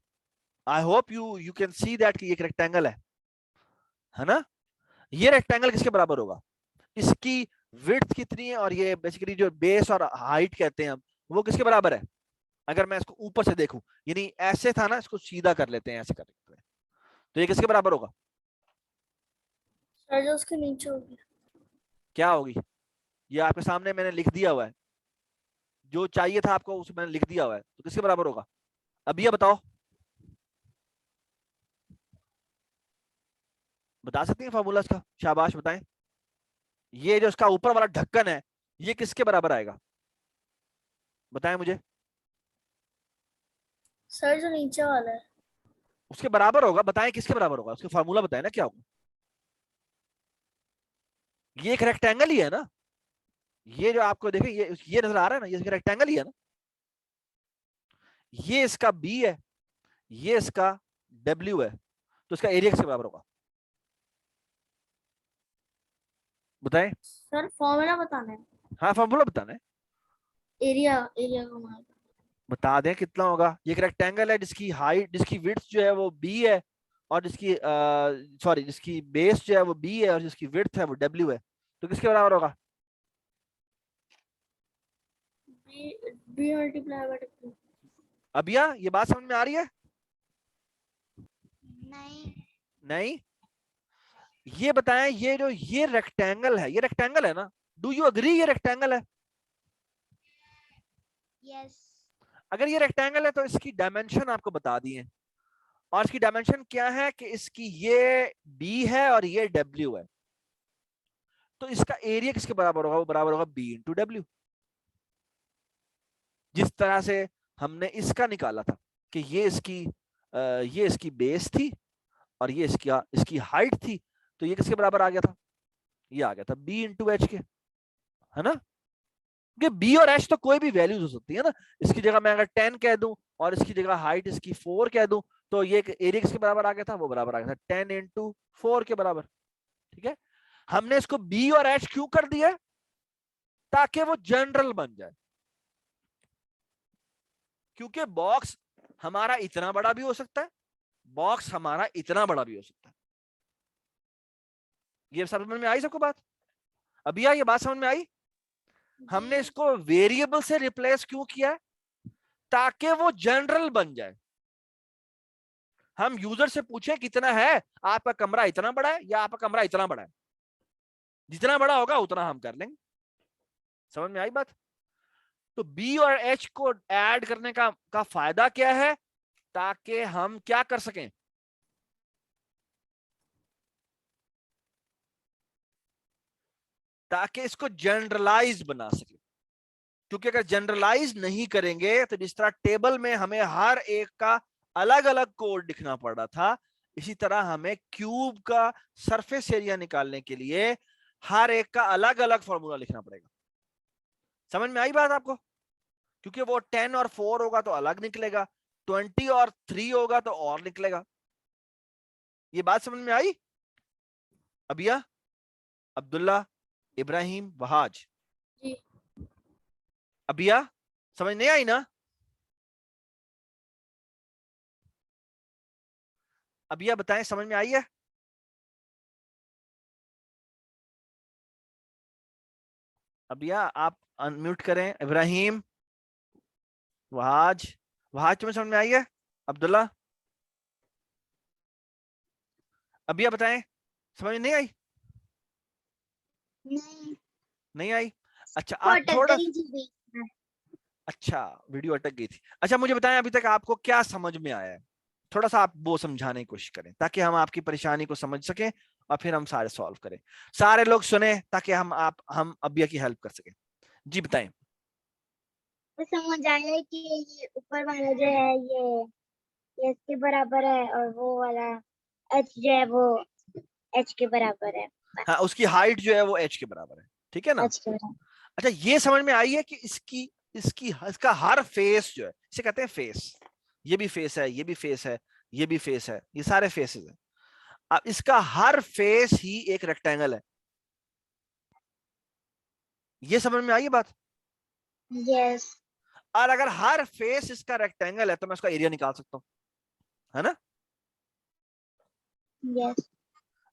S1: I hope you can see that कि ये एक रेक्टेंगल है ना? ये रेक्टेंगल किसके बराबर होगा? इसकी विड्थ कितनी है, और ये बेसिकली जो बेस और हाइट कहते हैं हम, वो किसके बराबर है? अगर मैं इसको ऊपर से देखूं, यानी ऐसे था ना, इसको सीधा कर लेते हैं, ऐसे कर लेते हैं, तो ये किसके बराबर होगा?
S2: सर जो उसके नीचे होगी।
S1: क्या होगी? ये आपके सामने मैंने लिख दिया हुआ है, जो चाहिए था आपको उसे मैंने लिख दिया हुआ है, तो किसके बराबर होगा? अब ये बताओ, बता सकती हैं फॉर्मूला इसका? शाबाश बताएं। ये जो इसका ऊपर वाला ढक्कन है, ये किसके बराबर आएगा? बताएं मुझे।
S2: सर जो नीचे वाला है।
S1: उसके बराबर होगा, बताएं किसके बराबर होगा, उसका फार्मूला बताएं ना क्या होगा। ये एक रेक्टेंगल ही है ना, ये जो आपको देखे ये नजर आ रहा है ना, ये रेक्टेंगल ही है ना। ये इसका बी है, ये इसका डब्ल्यू है, तो इसका एरिया किसके बराबर होगा? बताएं।
S2: सर फॉर्मूला बताना है।
S1: हाँ फॉर्मूला बताना है।
S2: एरिया एरिया का मान।
S1: बता दें कितना होगा। ये एक रेक्टेंगल है जिसकी हाइट, जिसकी विड्थ जो है वो बी है, और जिसकी सॉरी जिसकी बेस जो है वो बी है, और जिसकी विड्थ है वो डब्ल्यू है, तो किसके बराबर होगा?
S2: B multiply by W.
S1: अब ये बात समझ में आ रही है?
S3: नहीं।
S1: नहीं? ये बताएं, ये जो ये रेक्टेंगल है, ये रेक्टेंगल है ना, डू यू अग्री ये रेक्टेंगल है?
S3: यस।
S1: अगर ये रेक्टेंगल है तो इसकी डायमेंशन आपको बता दी है, और इसकी डायमेंशन क्या है कि इसकी ये बी है और ये डब्ल्यू है, तो इसका एरिया किसके बराबर होगा? वो बराबर होगा बी इंटू डब्ल्यू। जिस तरह से हमने इसका निकाला था कि ये इसकी बेस थी, और ये इसकी हाइट थी, तो ये किसके बराबर आ गया था? ये आ गया था बी इंटू एच के, है ना? क्योंकि बी और एच तो कोई भी वैल्यूज हो सकती है ना। इसकी जगह मैं अगर 10 कह दूं, और इसकी जगह हाइट इसकी 4 कह दूं, तो ये एरिया किसके बराबर आ गया था? वो बराबर आ गया था 10 इंटू 4 के बराबर। ठीक है, हमने इसको बी और एच क्यों कर दिया? ताकि वो जनरल बन जाए, क्योंकि बॉक्स हमारा इतना बड़ा भी हो सकता है, बॉक्स हमारा इतना बड़ा भी हो सकता है। ये समझ में आई सबको बात? अभी ये बात समझ में आई? हमने इसको वेरिएबल से रिप्लेस क्यों किया है? ताकि वो जनरल बन जाए। हम यूजर से पूछें कितना है, आपका कमरा इतना बड़ा है या आपका कमरा इतना बड़ा है, जितना बड़ा होगा उतना हम कर लेंगे। समझ में आई बात? तो बी और एच को ऐड करने का फायदा क्या है? ताकि हम क्या कर सकें? ताकि इसको जनरलाइज बना सके, क्योंकि अगर जनरलाइज नहीं करेंगे तो जिस तरह टेबल में हमें हर एक का अलग अलग कोड लिखना पड़ रहा था, इसी तरह हमें क्यूब का सरफेस एरिया निकालने के लिए हर एक का अलग अलग फॉर्मूला लिखना पड़ेगा। समझ में आई बात आपको? क्योंकि वो 10 और 4 होगा तो अलग निकलेगा, 20 और 3 होगा तो और निकलेगा। ये बात समझ में आई? अबिया, अब्दुल्ला, इब्राहिम, वहाज।
S2: जी।
S1: अबिया समझ नहीं आई ना? अबिया बताएं, समझ में आई है? अबिया आप अनम्यूट करें। इब्राहिम, वहाज, वहाज तुम्हें समझ में आई है? अब्दुल्ला, अबिया बताएं, समझ में नहीं आई?
S3: नहीं,
S1: नहीं आई? अच्छा
S3: वो
S1: आप
S3: अटक
S1: थोड़ा,
S3: गई थी बीच में।
S1: अच्छा वीडियो अटक गई थी। अच्छा मुझे बताएं अभी तक आपको क्या समझ में आया है? थोड़ा सा आप वो समझाने की कोशिश करें ताकि हम आपकी परेशानी को समझ सकें और फिर हम सारे सॉल्व करें। सारे लोग सुने ताकि हम अबिया की हेल्प कर सकें। जी बताएं।
S3: तो समझ आया कि ये ऊपर वाला जो है ये इसके बराबर है, और वो वाला एच जो है वो एच के बराबर है।
S1: हाँ, उसकी हाइट जो है वो एच के बराबर है, ठीक है ना?
S3: एच के बराबर।
S1: अच्छा ये समझ में आई है कि इसकी इसकी इसका हर फेस जो है, इसे कहते हैं फेस। ये भी फेस है, ये भी फेस है, ये भी फेस है, ये सारे फेसेस है। अब इसका हर फेस ही एक रेक्टेंगल है। ये समझ में आई ये बात?
S3: यस।
S1: और अगर हर फेस इसका रेक्टेंगल है तो मैं उसका एरिया निकाल सकता हूं, है ना?
S3: यस।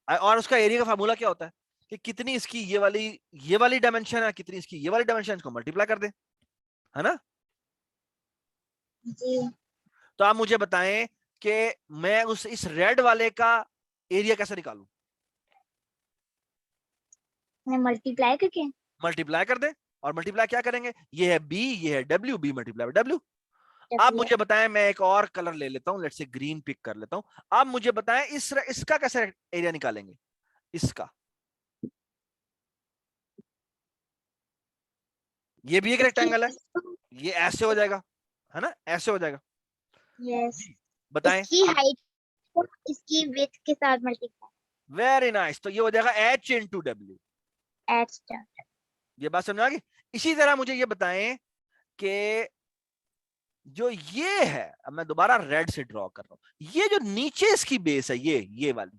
S1: और उसका एरिया का फार्मूला क्या होता है कि कितनी इसकी ये वाली डायमेंशन है, कितनी इसकी ये वाली डायमेंशन को मल्टीप्लाई कर दे, है ना?
S3: जी।
S1: तो आप मुझे बताएं कि मैं इस रेड वाले का एरिया कैसे निकालूं?
S3: मैं मल्टीप्लाई करके।
S1: मल्टीप्लाई कर दें। और मल्टीप्लाई क्या करेंगे? ये है बी, ये है W, B multiply by W. आप मुझे बताएं, मैं एक और कलर ले लेता हूं, लेट्स से ग्रीन पिक कर लेता हूं। आप मुझे बताएं इसका कैसे एरिया निकालेंगे? इसका, ये भी एक रेक्टेंगल है, ये ऐसे हो जाएगा, है ना? ऐसे हो जाएगा।
S3: यस।
S1: जी बताएं।
S3: इसकी हाइट को इसकी विड्थ के साथ मल्टीप्लाई।
S1: Very nice. तो ये हो जाएगा एच इंटू डब्ल्यू।
S3: एच।
S1: ये बात समझ आ गई? इसी तरह मुझे ये बताएं कि जो ये है, अब मैं दोबारा रेड से ड्रॉ कर रहा हूं, ये जो नीचे इसकी बेस है, ये वाली,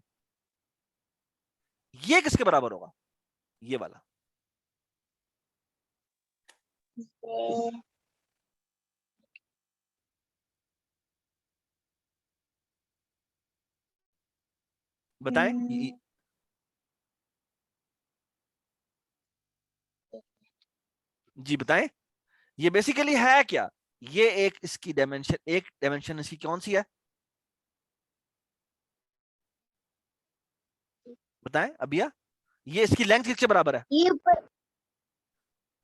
S1: ये किसके बराबर होगा? ये वाला। बताएं। जी बताएं। ये बेसिकली है क्या? ये एक डायमेंशन इसकी कौन सी है? बताएं अबिया। ये इसकी लेंथ किसके बराबर है?
S3: ये ऊपर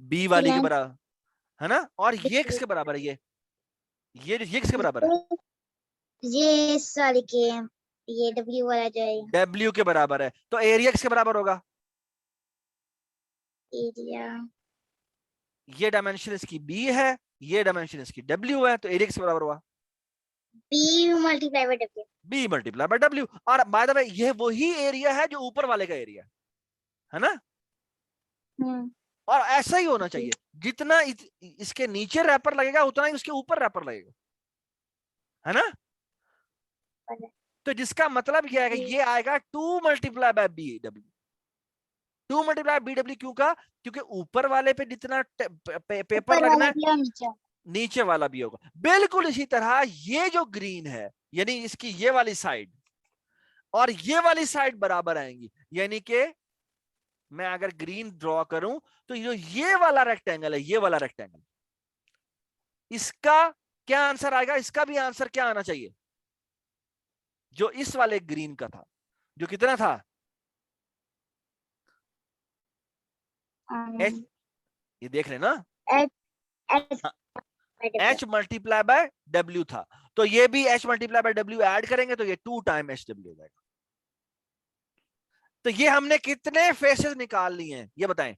S1: बी वाली के बराबर, है ना? और ये किसके बराबर है? ये किसके बराबर है?
S3: ये इस वाले के, ये डब्ल्यू वाला जो है
S1: डब्ल्यू के बराबर है। तो एरिया किसके बराबर होगा?
S3: एरिया।
S1: ये डायमेंशन इसकी बी है, ये डायमेंशन इसकी डब्ल्यू है, तो एरिया किसके बराबर हुआ?
S3: B multiply by W.
S1: B multiply by W. और बाय द वे ये वही एरिया है जो ऊपर वाले का एरिया है ना? और ऐसा ही होना चाहिए, जितना इसके नीचे रैपर लगेगा उतना ही उसके ऊपर रैपर लगेगा, है ना? तो जिसका मतलब क्या है कि ये आएगा 2 multiply by B W. 2 multiply B W क्यों का? क्योंकि ऊपर वाले पे जितना पेपर लगना है, नीचे वाला भी होगा। बिल्कुल इसी तरह ये जो ग्रीन है, यानी इसकी ये वाली साइड और ये वाली साइड बराबर आएंगी, यानी कि मैं अगर ग्रीन ड्रॉ करूं तो ये वाला रेक्टेंगल है, ये वाला रेक्टेंगल, इसका क्या आंसर आएगा? इसका भी आंसर क्या आना चाहिए जो इस वाले ग्रीन का था, जो कितना था? एच, ये देख लेना, एच मल्टीप्लाई बाय डब्ल्यू था, तो ये भी H multiply by W add करेंगे तो ये 2 टाइम एच डब्ल्यू हो जाएगा। तो ये हमने कितने फेसेस निकाल लिए हैं ये बताएं?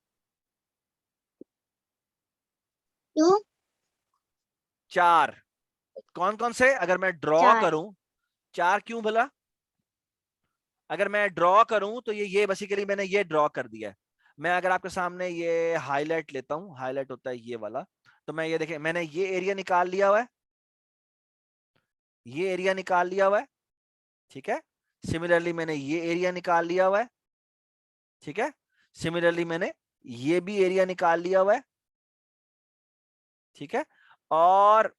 S3: 2
S1: 4। कौन कौन से? अगर मैं ड्रॉ
S3: 4
S1: करूं 4 क्यों भला? अगर मैं ड्रॉ करूं तो ये बेसिकली मैंने ये ड्रॉ कर दिया है। मैं अगर आपके सामने ये हाईलाइट लेता हूं, हाईलाइट होता है ये वाला, तो मैं ये देखें, मैंने ये एरिया निकाल लिया हुआ है, ये एरिया निकाल लिया हुआ है, ठीक है। सिमिलरली मैंने ये एरिया निकाल लिया हुआ है, ठीक है। सिमिलरली मैंने ये भी एरिया निकाल लिया हुआ है, ठीक है। और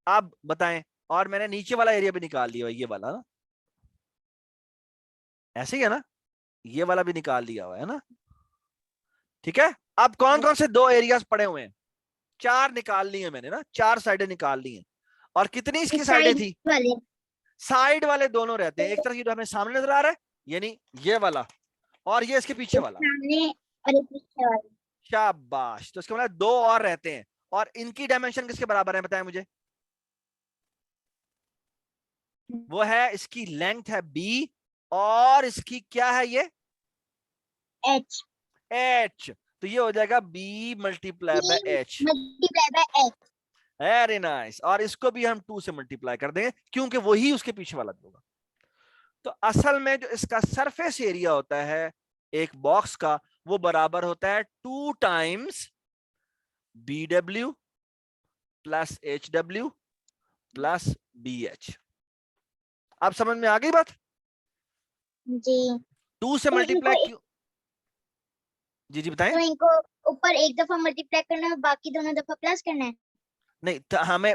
S1: अब बताएं, और मैंने नीचे वाला एरिया भी निकाल लिया हुआ है, ये वाला ना, ऐसे ही है ना, ये वाला भी निकाल लिया हुआ है ना, ठीक है। अब कौन कौन से 2 एरियाज पड़े हुए हैं? 4 निकाल ली है मैंने ना, 4 साइडें निकाल ली हैं। और कितनी इसकी साइडें थी?
S3: वाले
S1: साइड वाले दोनों रहते हैं, एक तरफ ये जो हमें सामने नजर आ रहा है, यानी ये वाला, और ये इसके पीछे वाला।
S3: सामने और एक पीछे वाले।
S1: शाबाश। तो इसका मतलब 2 और रहते हैं, और इनकी डायमेंशन किसके बराबर है बताएं मुझे? वो है, इसकी लेंथ है b, और इसकी क्या है ये?
S3: h
S1: h। तो ये हो जाएगा b multiply by h।
S3: Multiply by h।
S1: Very nice. और इसको भी हम 2 से मल्टीप्लाई कर देंगे, क्योंकि वही उसके पीछे वाला भी होगा। तो असल में जो इसका सरफेस एरिया होता है एक बॉक्स का, वो बराबर होता है 2 times BW plus HW plus BH। आप समझ में आ गई बात?
S3: जी
S1: 2 से
S3: तो
S1: मल्टीप्लाई
S3: इनको
S1: क्यों? जी जी बताएं।
S3: तो इनको ऊपर एक दफा मल्टीप्लाई करना है, बाकी दोनों दफा प्लस करना है।
S1: नहीं तो हमें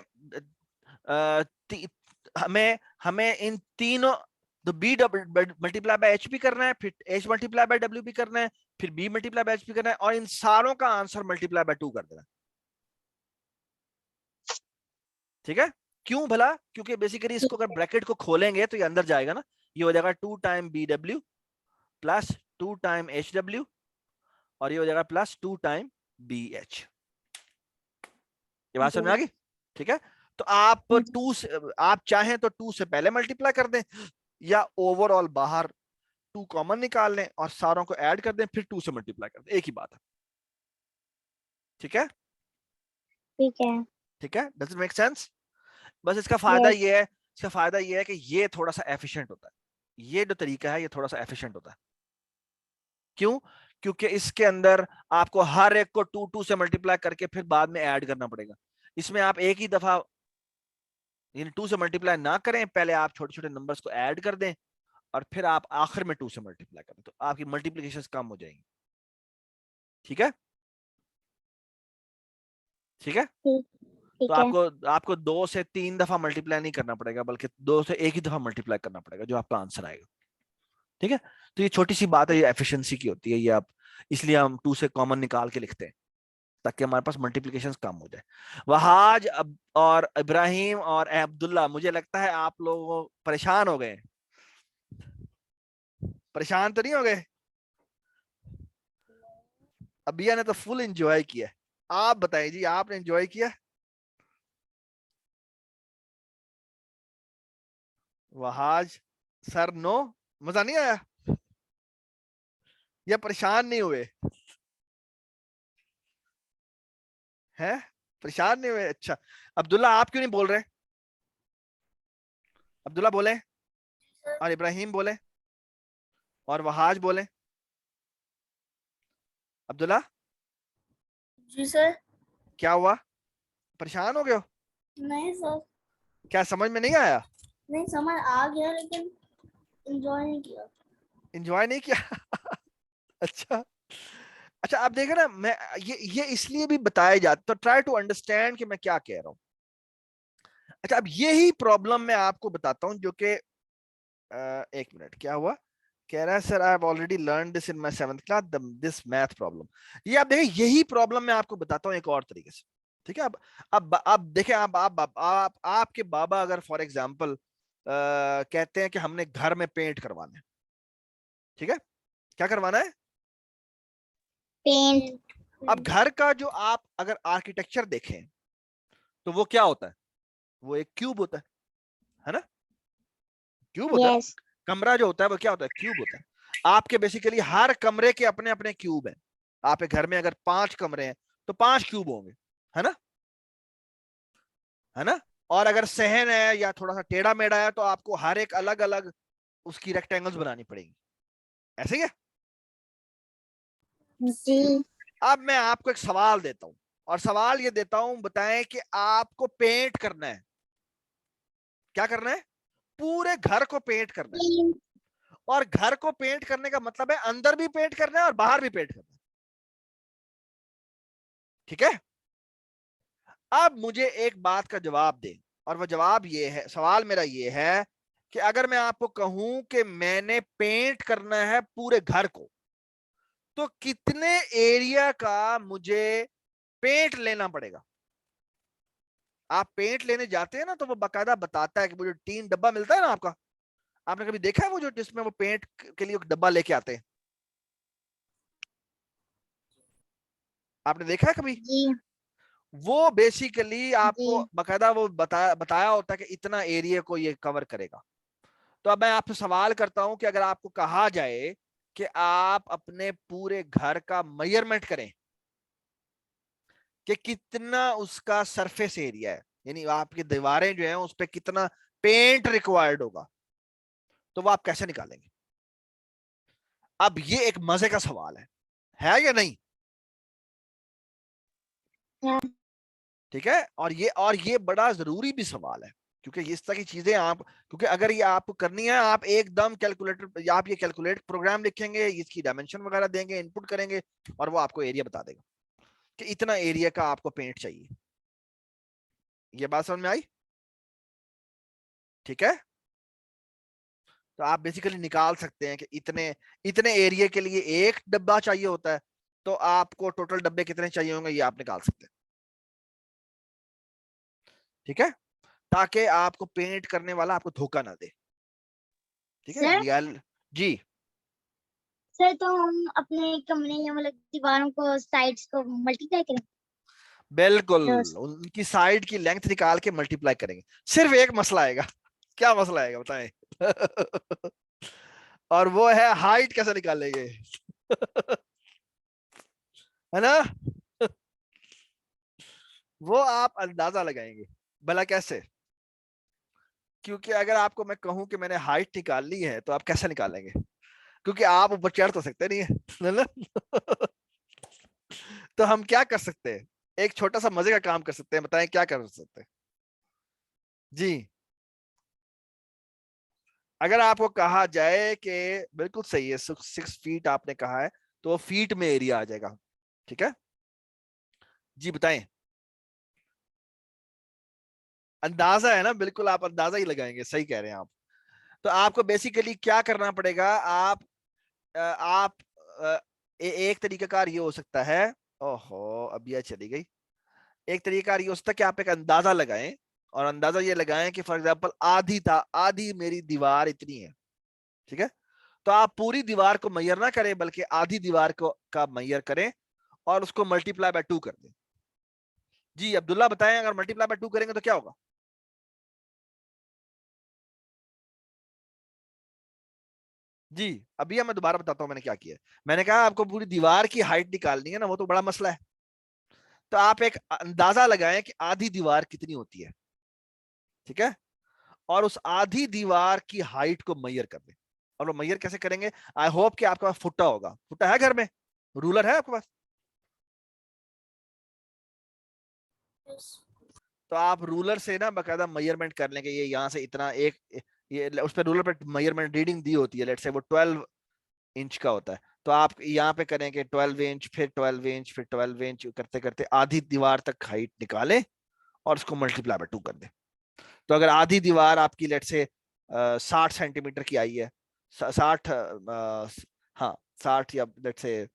S1: हमें हमें इन तीनों, तो B मल्टीप्लाई बाय H भी करना है, फिर H मल्टीप्लाई बाय W भी करना है, फिर B मल्टीप्लाई बाय H भी करना है, और इन सारों का आंसर मल्टीप्लाई बाय 2 कर देना, ठीक है। क्यों भला? क्योंकि बेसिकली इसको अगर ब्रैकेट को खोलेंगे तो ये अंदर जाएगा ना, ये हो जाएगा 2 time BW plus 2 time HW, और ये हो जाएगा प्लस 2 टाइम BH। ये बात समझ में आ गई? ठीक है। तो आप 2 से, आप चाहें तो 2 से पहले मल्टीप्लाई कर दें, या ओवरऑल बाहर 2 कॉमन निकाल लें और सारों को ऐड कर दें, फिर 2 से मल्टीप्लाई कर दें, एक ही बात है, ठीक है।
S3: ठीक है।
S1: ठीक है, डज इट मेक सेंस? बस इसका फायदा
S3: Yes.
S1: ये है, इसका फायदा ये है कि ये थोड़ा सा एफिशिएंट होता है, ये जो तरीका है ये थोड़ा सा एफिशिएंट होता है। क्यों? क्योंकि इसके अंदर आपको हर एक को 2 से मल्टीप्लाई करके फिर बाद में ऐड करना पड़ेगा। इसमें आप एक ही दफा 2 से मल्टीप्लाई ना करें, पहले आप छोटे छोटे नंबर्स को ऐड कर दें, और फिर आप आखिर में 2 से मल्टीप्लाई करें, तो आपकी मल्टीप्लिकेशन कम हो जाएंगी, ठीक है। ठीक है,
S3: ठीक
S1: तो
S3: है।
S1: आपको 2 से 3 दफा मल्टीप्लाई नहीं करना पड़ेगा, बल्कि 2 से एक ही दफा मल्टीप्लाई करना पड़ेगा, जो आपका आंसर आएगा, ठीक है। तो ये छोटी सी बात है, ये एफिशिएंसी की होती है, ये आप, इसलिए हम 2 से कॉमन निकाल के लिखते हैं, ताकि हमारे पास मल्टीप्लिकेशन कम हो जाए। वहाज और इब्राहिम और अब्दुल्ला, मुझे लगता है आप लोग परेशान हो गए। परेशान तो नहीं हो गए? अबिया ने तो फुल एंजॉय किया। आप बताइए जी, आपने एंजॉय किया? वहाज सर, नो, मजा नहीं आया, या परेशान नहीं हुए? हैं, परेशान नहीं हुए? अच्छा, अब्दुल्ला आप क्यों नहीं बोल रहे? अब्दुल्ला बोले, और इब्राहिम बोले, और वहाज बोले। अब्दुल्ला,
S2: जी सर।
S1: क्या हुआ, परेशान हो गए हो?
S2: नहीं सर,
S1: क्या समझ में नहीं आया?
S2: नहीं समझ आ गया, लेकिन एंजॉय नहीं किया।
S1: एंजॉय नहीं किया? अच्छा अच्छा, आप देखें ना, मैं ये इसलिए भी बताया जाता, तो ट्राई टू अंडरस्टैंड कि मैं क्या कह रहा हूं। अच्छा, अब यही प्रॉब्लम मैं आपको बताता हूं, जो कि एक मिनट, क्या हुआ? कह रहा है sir, I have already learn this in my 7th class, this math problem. ये आप देखें, यही प्रॉब्लम मैं आपको बताता हूं एक और तरीके से, ठीक है। अब देखें, आप आपके बाबा अगर फॉर एग्जांपल कहते हैं कि हमने घर में पेंट करवाना है, ठीक है, क्या करवाना है?
S3: पेंट।
S1: अब घर का जो आप अगर आर्किटेक्चर देखें, तो वो क्या होता है? वो एक क्यूब होता है ना, क्यूब होता है।
S3: यस।
S1: कमरा जो होता है वो क्या होता है? क्यूब होता है। आपके बेसिकली हर कमरे के अपने अपने क्यूब हैं। आपके घर में अगर 5 कमरे हैं तो 5 क्यूब होंगे, है ना? है ना। और अगर सहन है या थोड़ा सा टेढ़ा मेढ़ा है तो आपको हर एक अलग अलग उसकी रेक्टेंगल्स बनानी पड़ेगी, ऐसे ही है।
S3: जी
S1: अब मैं आपको एक सवाल देता हूं, और सवाल ये देता हूं, बताएं कि आपको पेंट करना है, क्या करना है, पूरे घर को पेंट करना है।
S3: जी
S1: और घर को पेंट करने का मतलब है अंदर भी पेंट करना है और बाहर भी पेंट करना है, ठीक है। अब मुझे एक बात का जवाब दें, और वो जवाब ये है, सवाल मेरा ये है कि अगर मैं आपको कहूं कि मैंने पेंट करना है पूरे घर को, तो कितने एरिया का मुझे पेंट लेना पड़ेगा। आप पेंट लेने जाते हैं ना तो वो बकायदा बताता है कि मुझे 3 डब्बा मिलता है ना आपका, आपने कभी देखा है वो जो जिसमें वो पेंट के लिए डब्बा लेके आते हैं, आपने देखा है कभी।
S3: जी
S1: वो बेसिकली आपको
S3: जी
S1: बकायदा वो बताया होता है कि इतना एरिया को ये कवर करेगा। तो अब मैं आपसे सवाल करता हूं कि अगर आपको कहा जाए कि आप अपने पूरे घर का मेजरमेंट करें कि कितना उसका सरफेस एरिया है, यानी आपकी दीवारें जो है उस पर कितना पेंट रिक्वायर्ड होगा, तो वो आप कैसे निकालेंगे। अब ये एक मजे का सवाल है या नहीं,
S3: हाँ,
S1: ठीक है। और ये बड़ा जरूरी भी सवाल है, क्योंकि इस तरह की चीजें आप, क्योंकि अगर ये आपको करनी है, आप एकदम कैलकुलेटर, आप ये कैलकुलेट प्रोग्राम लिखेंगे, इसकी डायमेंशन वगैरह देंगे, इनपुट करेंगे, और वो आपको एरिया बता देगा कि इतना एरिया का आपको पेंट चाहिए। ये बात समझ में आई, ठीक है। तो आप बेसिकली निकाल सकते हैं कि इतने इतने एरिया के लिए एक डब्बा चाहिए होता है, तो आपको टोटल डब्बे कितने चाहिए होंगे ये आप निकाल सकते हैं, ठीक है, ताकि आपको पेंट करने वाला आपको धोखा ना दे, ठीक है।
S3: सर
S1: रियल जी,
S3: सर तो हम अपने कमरे या मतलब दीवारों को साइड्स को मल्टीप्लाई करें
S1: बिल्कुल,
S3: रोज।
S1: उनकी साइड की लेंथ निकाल के मल्टीप्लाई करेंगे। सिर्फ एक मसला आएगा, क्या मसला आएगा बताएं। और वो है हाइट कैसे निकालेंगे। है ना। वो आप अंदाजा लगाएंगे, भला कैसे, क्योंकि अगर आपको मैं कहूं कि मैंने हाइट निकालनी है तो आप कैसे निकालेंगे, क्योंकि आप ऊपर चढ़ तो सकते नहीं है ना। तो हम क्या कर सकते हैं, एक छोटा सा मजे का काम कर सकते हैं, बताएं क्या कर सकते हैं जी। अगर आपको कहा जाए कि बिल्कुल सही है, 6 फीट आपने कहा है, तो वो फीट में एरिया आ जाएगा, ठीक है जी, बताएं। अंदाजा है ना, बिल्कुल आप अंदाजा ही लगाएंगे, सही कह रहे हैं आप। तो आपको बेसिकली क्या करना पड़ेगा, आप एक तरीका कार ये हो सकता है, ओहो अब यह चली गई। एक तरीका कार ये हो सकता है कि आप एक अंदाजा लगाएं, और अंदाजा ये लगाएं कि फॉर एग्जांपल आधी मेरी दीवार इतनी है, ठीक है। तो आप पूरी दीवार को मैयर ना करें, बल्कि आधी दीवार को का मैयर करें और उसको मल्टीप्लाई बाय 2 कर दें। जी अब्दुल्ला बताएं, अगर मल्टीप्लाई बाय 2 करेंगे तो क्या होगा। जी अभी मैं दोबारा बताता हूं मैंने क्या किया। मैंने कहा आपको पूरी दीवार की हाइट निकालनी है ना, वो तो बड़ा मसला है। तो आप एक अंदाजा लगाएं कि आधी दीवार कितनी होती है, ठीक है, और उस आधी दीवार की हाइट को मैयर कर दें। और वो मैयर कैसे करेंगे, आई होप कि आपके पास फुट्टा होगा, फुट्टा है घर में, रूलर है आपके पास। तो आप रूलर से ना बकायदा मेजरमेंट कर लेंगे, ये यहाँ से इतना एक, ये उस पर रूलर पर मेजरमेंट रीडिंग दी होती है, लेट्स से वो 12 इंच का होता है। तो आप यहाँ पे करेंगे 12 इंच, फिर 12 इंच, फिर 12 इंच करते करते आधी दीवार तक हाइट निकालें और उसको मल्टीप्लाई बाय 2 कर दें। तो अगर आधी दीवार आपकी लेट से 60 सेंटीमीटर की आई है, 60, हाँ 60, या लेट से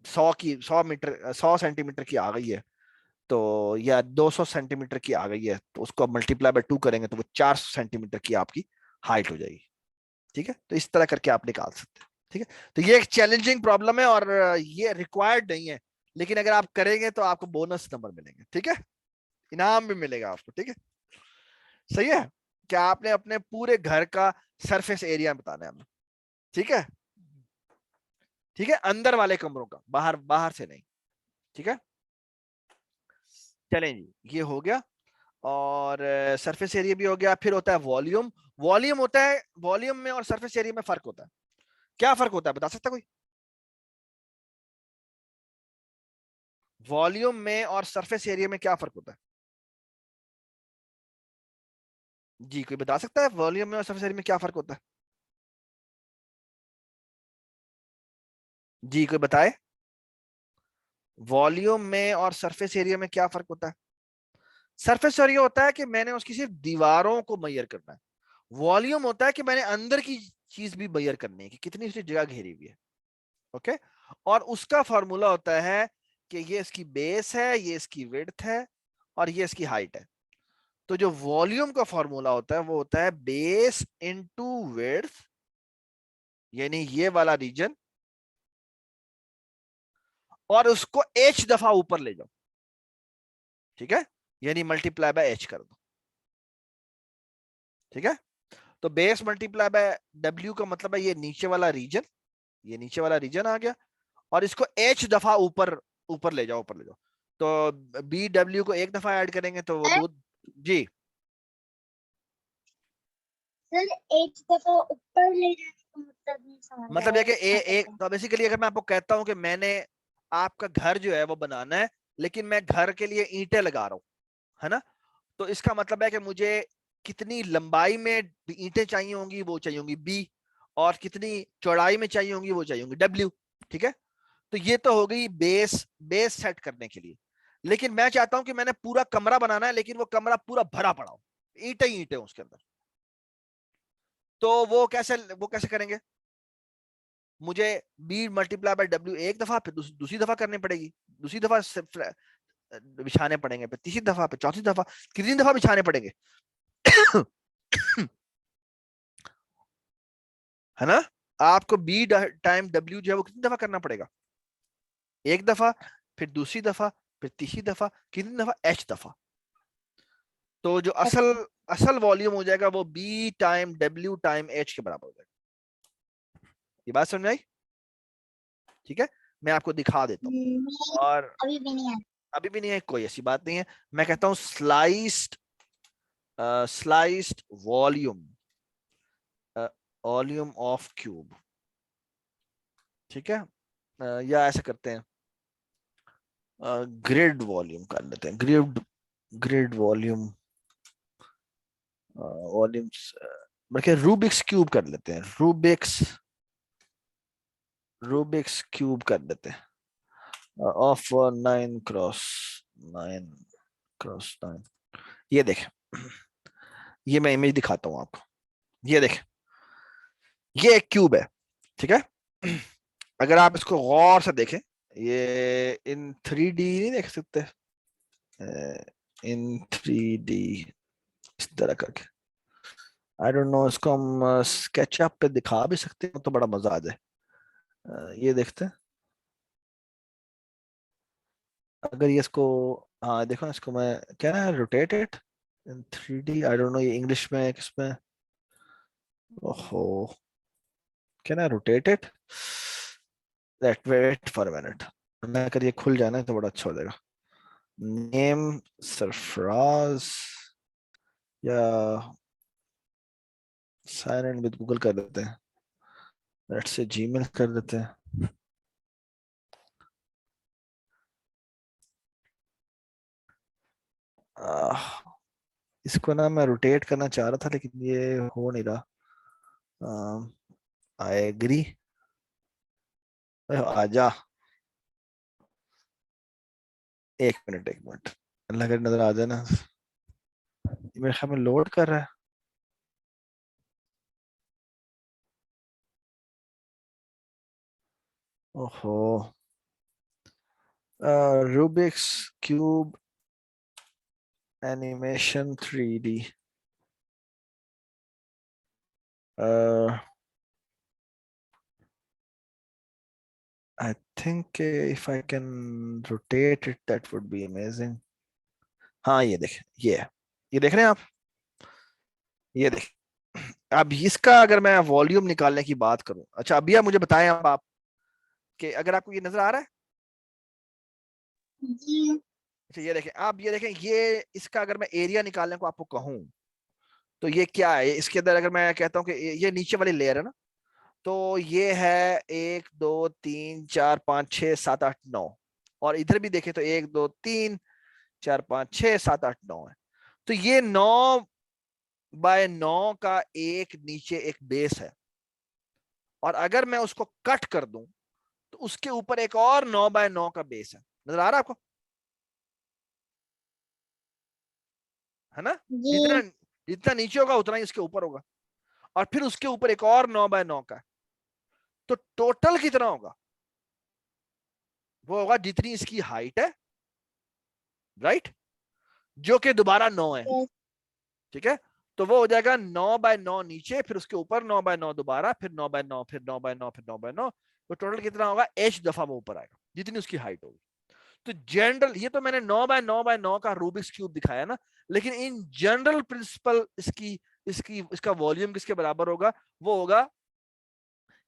S1: 100 सेंटीमीटर की आ गई है, तो या 200 सेंटीमीटर की आ गई है, तो उसको मल्टीप्लाई बाय 2 करेंगे तो वो 400 सेंटीमीटर की आपकी हाइट हो जाएगी, ठीक है। तो इस तरह करके आप निकाल सकते हैं, ठीक है। तो ये एक चैलेंजिंग प्रॉब्लम है और ये रिक्वायर्ड नहीं है, लेकिन अगर आप करेंगे तो आपको बोनस नंबर मिलेंगे, ठीक है, इनाम भी मिलेगा आपको, ठीक है। सही है, क्या आपने अपने पूरे घर का सरफेस एरिया बताना है हमें, ठीक है, ठीक है, अंदर वाले कमरों का, बाहर बाहर से नहीं, ठीक है। चलें जी, ये हो गया। और सरफेस एरिया भी हो गया। फिर होता है वॉल्यूम। वॉल्यूम होता है, वॉल्यूम में और सरफेस एरिया में फर्क होता है। क्या फर्क होता है बता सकता कोई? वॉल्यूम में और सरफेस एरिया में क्या फर्क होता है? जी कोई बता सकता है वॉल्यूम में और सरफेस एरिया में क्या फर्क होता है? जी कोई बताए, वॉल्यूम में और सरफेस एरिया में क्या फर्क होता है? सरफेस एरिया होता है कि मैंने उसकी सिर्फ दीवारों को मेजर करना है। वॉल्यूम होता है कि मैंने अंदर की चीज भी मेजर करनी है कि कितनी उसकी जगह घेरी हुई है। ओके, और उसका फॉर्मूला होता है कि ये इसकी बेस है, ये इसकी विड्थ है और ये इसकी हाइट है। तो जो वॉल्यूम का फॉर्मूला होता है वो होता है बेस इनटू विड्थ, यानी ये वाला रीजन, और उसको h दफा ऊपर ले जाओ। ठीक है, यानी मल्टीप्लाई बाय h कर दो। ठीक है, तो बेस मल्टीप्लाई बाय w का मतलब है ये नीचे वाला रीजन, ये नीचे वाला रीजन आ गया, और इसको h दफा ऊपर ऊपर ले जाओ, ऊपर ले जाओ। तो बी डब्ल्यू को एक दफा ऐड करेंगे तो वो दो। जी
S3: सर एक दफा ऊपर ले जाने का मतलब नहीं समझ
S1: मतलब
S3: आया
S1: ये कि
S3: क्या
S1: एक
S3: कहते हैं।
S1: तो बेसिकली अगर मैं आपको कहता हूं कि मैंने आपका घर जो है वो बनाना है, लेकिन मैं घर के लिए ईंटें लगा रहा हूं, है ना, तो इसका मतलब है कि मुझे कितनी लंबाई में ईंटें चाहिए होंगी, वो चाहिए होंगी बी, और कितनी चौड़ाई में चाहिए होंगी वो चाहिए होंगी डब्ल्यू। ठीक है, तो ये तो हो गई बेस, बेस सेट करने के लिए। लेकिन मैं चाहता हूं कि मैंने पूरा कमरा बनाना है, लेकिन वो कमरा पूरा भरा पड़ा हो, ईंटें ही ईंटें उसके अंदर, तो वो कैसे करेंगे? मुझे बी मल्टीप्लाई बाय डब्ल्यू एक दफा, फिर दूसरी दफा करनी पड़ेगी, दूसरी दफा बिछाने पड़ेंगे, फिर तीसरी दफा, फिर चौथी दफा, कितनी दफा बिछाने पड़ेंगे? है ना, आपको बी टाइम डब्ल्यू जो है वो कितनी दफा करना पड़ेगा? एक दफा, फिर दूसरी दफा, फिर तीसरी दफा, कितनी दफा? एच दफा। तो जो असल
S3: अच्छा
S1: असल वॉल्यूम हो जाएगा वो B time W time H के बराबर हो जाएगा। ये बात समझ में आई? ठीक है, मैं आपको दिखा देता हूँ।
S3: नहीं
S1: और
S3: अभी भी नहीं आया।
S1: अभी भी नहीं है, कोई ऐसी बात नहीं है। मैं कहता हूँ sliced, sliced volume, volume of cube. ठीक है, या ऐसे करते हैं, ग्रिड वॉल्यूम कर लेते हैं, ग्रिड, ग्रिड वॉल्यूम, वॉल्यूम्स, बल्कि रूबिक्स क्यूब कर लेते हैं, रूबिक्स, रूबिक्स क्यूब कर लेते हैं ऑफ 9 क्रॉस 9 ये देखें, ये मैं इमेज दिखाता हूं आपको, ये देखें, ये एक क्यूब है। ठीक है, अगर आप इसको गौर से देखें, ये इन 3D नहीं देख सकते, इन 3D इस तरह करके, आई डोंट नो, इसको हम स्केचअप पे दिखा भी सकते हैं तो बड़ा मजा आ जाए। ये देखते हैं, अगर ये इसको, हाँ देखो इसको, मैं क्या ना, rotate it in 3D, I don't know ये इंग्लिश में है किसमें, ओहो, क्या ना, rotate it, let wait for minute, मैं अगर ये खुल जाए ना तो बड़ा अच्छा हो जाएगा। नेम सरफराज, या साइन इन विद गूगल कर देते हैं, लेट्स से जीमेल कर देते हैं। इसको ना मैं रोटेट करना चाह रहा था लेकिन ये हो नहीं रहा। आई एग्री, आजा, एक मिनट एक मिनट, अल्लाह का नजर आ जाए ना, ये मेरे ख्याल में लोड कर रहा है। ओहो, Rubik's cube animation 3D, I think if I can rotate it that would be amazing। हाँ ये देखें, ये है, ये देख रहे हैं आप, ये देख। अब इसका अगर मैं वॉल्यूम निकालने की बात करूं, अच्छा अभी आप मुझे बताएं, अब आप कि अगर आपको ये नजर आ रहा है,
S3: जी
S1: अच्छा ये देखें आप, ये देखें, ये इसका अगर मैं एरिया निकालने को आपको कहूं तो ये क्या है, इसके अंदर अगर मैं कहता हूं कि ये नीचे वाली लेयर है ना, तो ये है 1 2 3 4 5 6 7 8 9, और इधर भी देखें तो 1 2 3 4 5 6 7 8 9 है। तो ये 9 बाय 9 का एक नीचे एक बेस है, और अगर मैं उसको कट कर दूं तो उसके ऊपर एक और 9 बाय 9 का बेस है। नजर आ रहा है आपको, है ना?
S3: जी
S1: जितना जितना नीचे होगा उतना ही उसके ऊपर होगा, और फिर उसके ऊपर एक और 9 बाय 9 का। तो टोटल कितना होगा? वो होगा जितनी इसकी हाइट है, राइट, जो कि दोबारा 9 है।
S3: यस
S1: ठीक है, तो वो हो जाएगा 9 बाय 9 नीचे, फिर उसके ऊपर 9 बाय 9 दोबारा, फिर 9 बाय 9, फिर 9 बाय 9, फिर 9 बाय 9। तो टोटल कितना होगा? h दफा वो ऊपर आएगा जितनी उसकी हाइट होगी। तो जनरल, ये तो मैंने 9 बाय 9 का रूबिक्स क्यूब दिखाया ना, लेकिन इन जनरल प्रिंसिपल इसका वॉल्यूम किसके बराबर होगा? वो होगा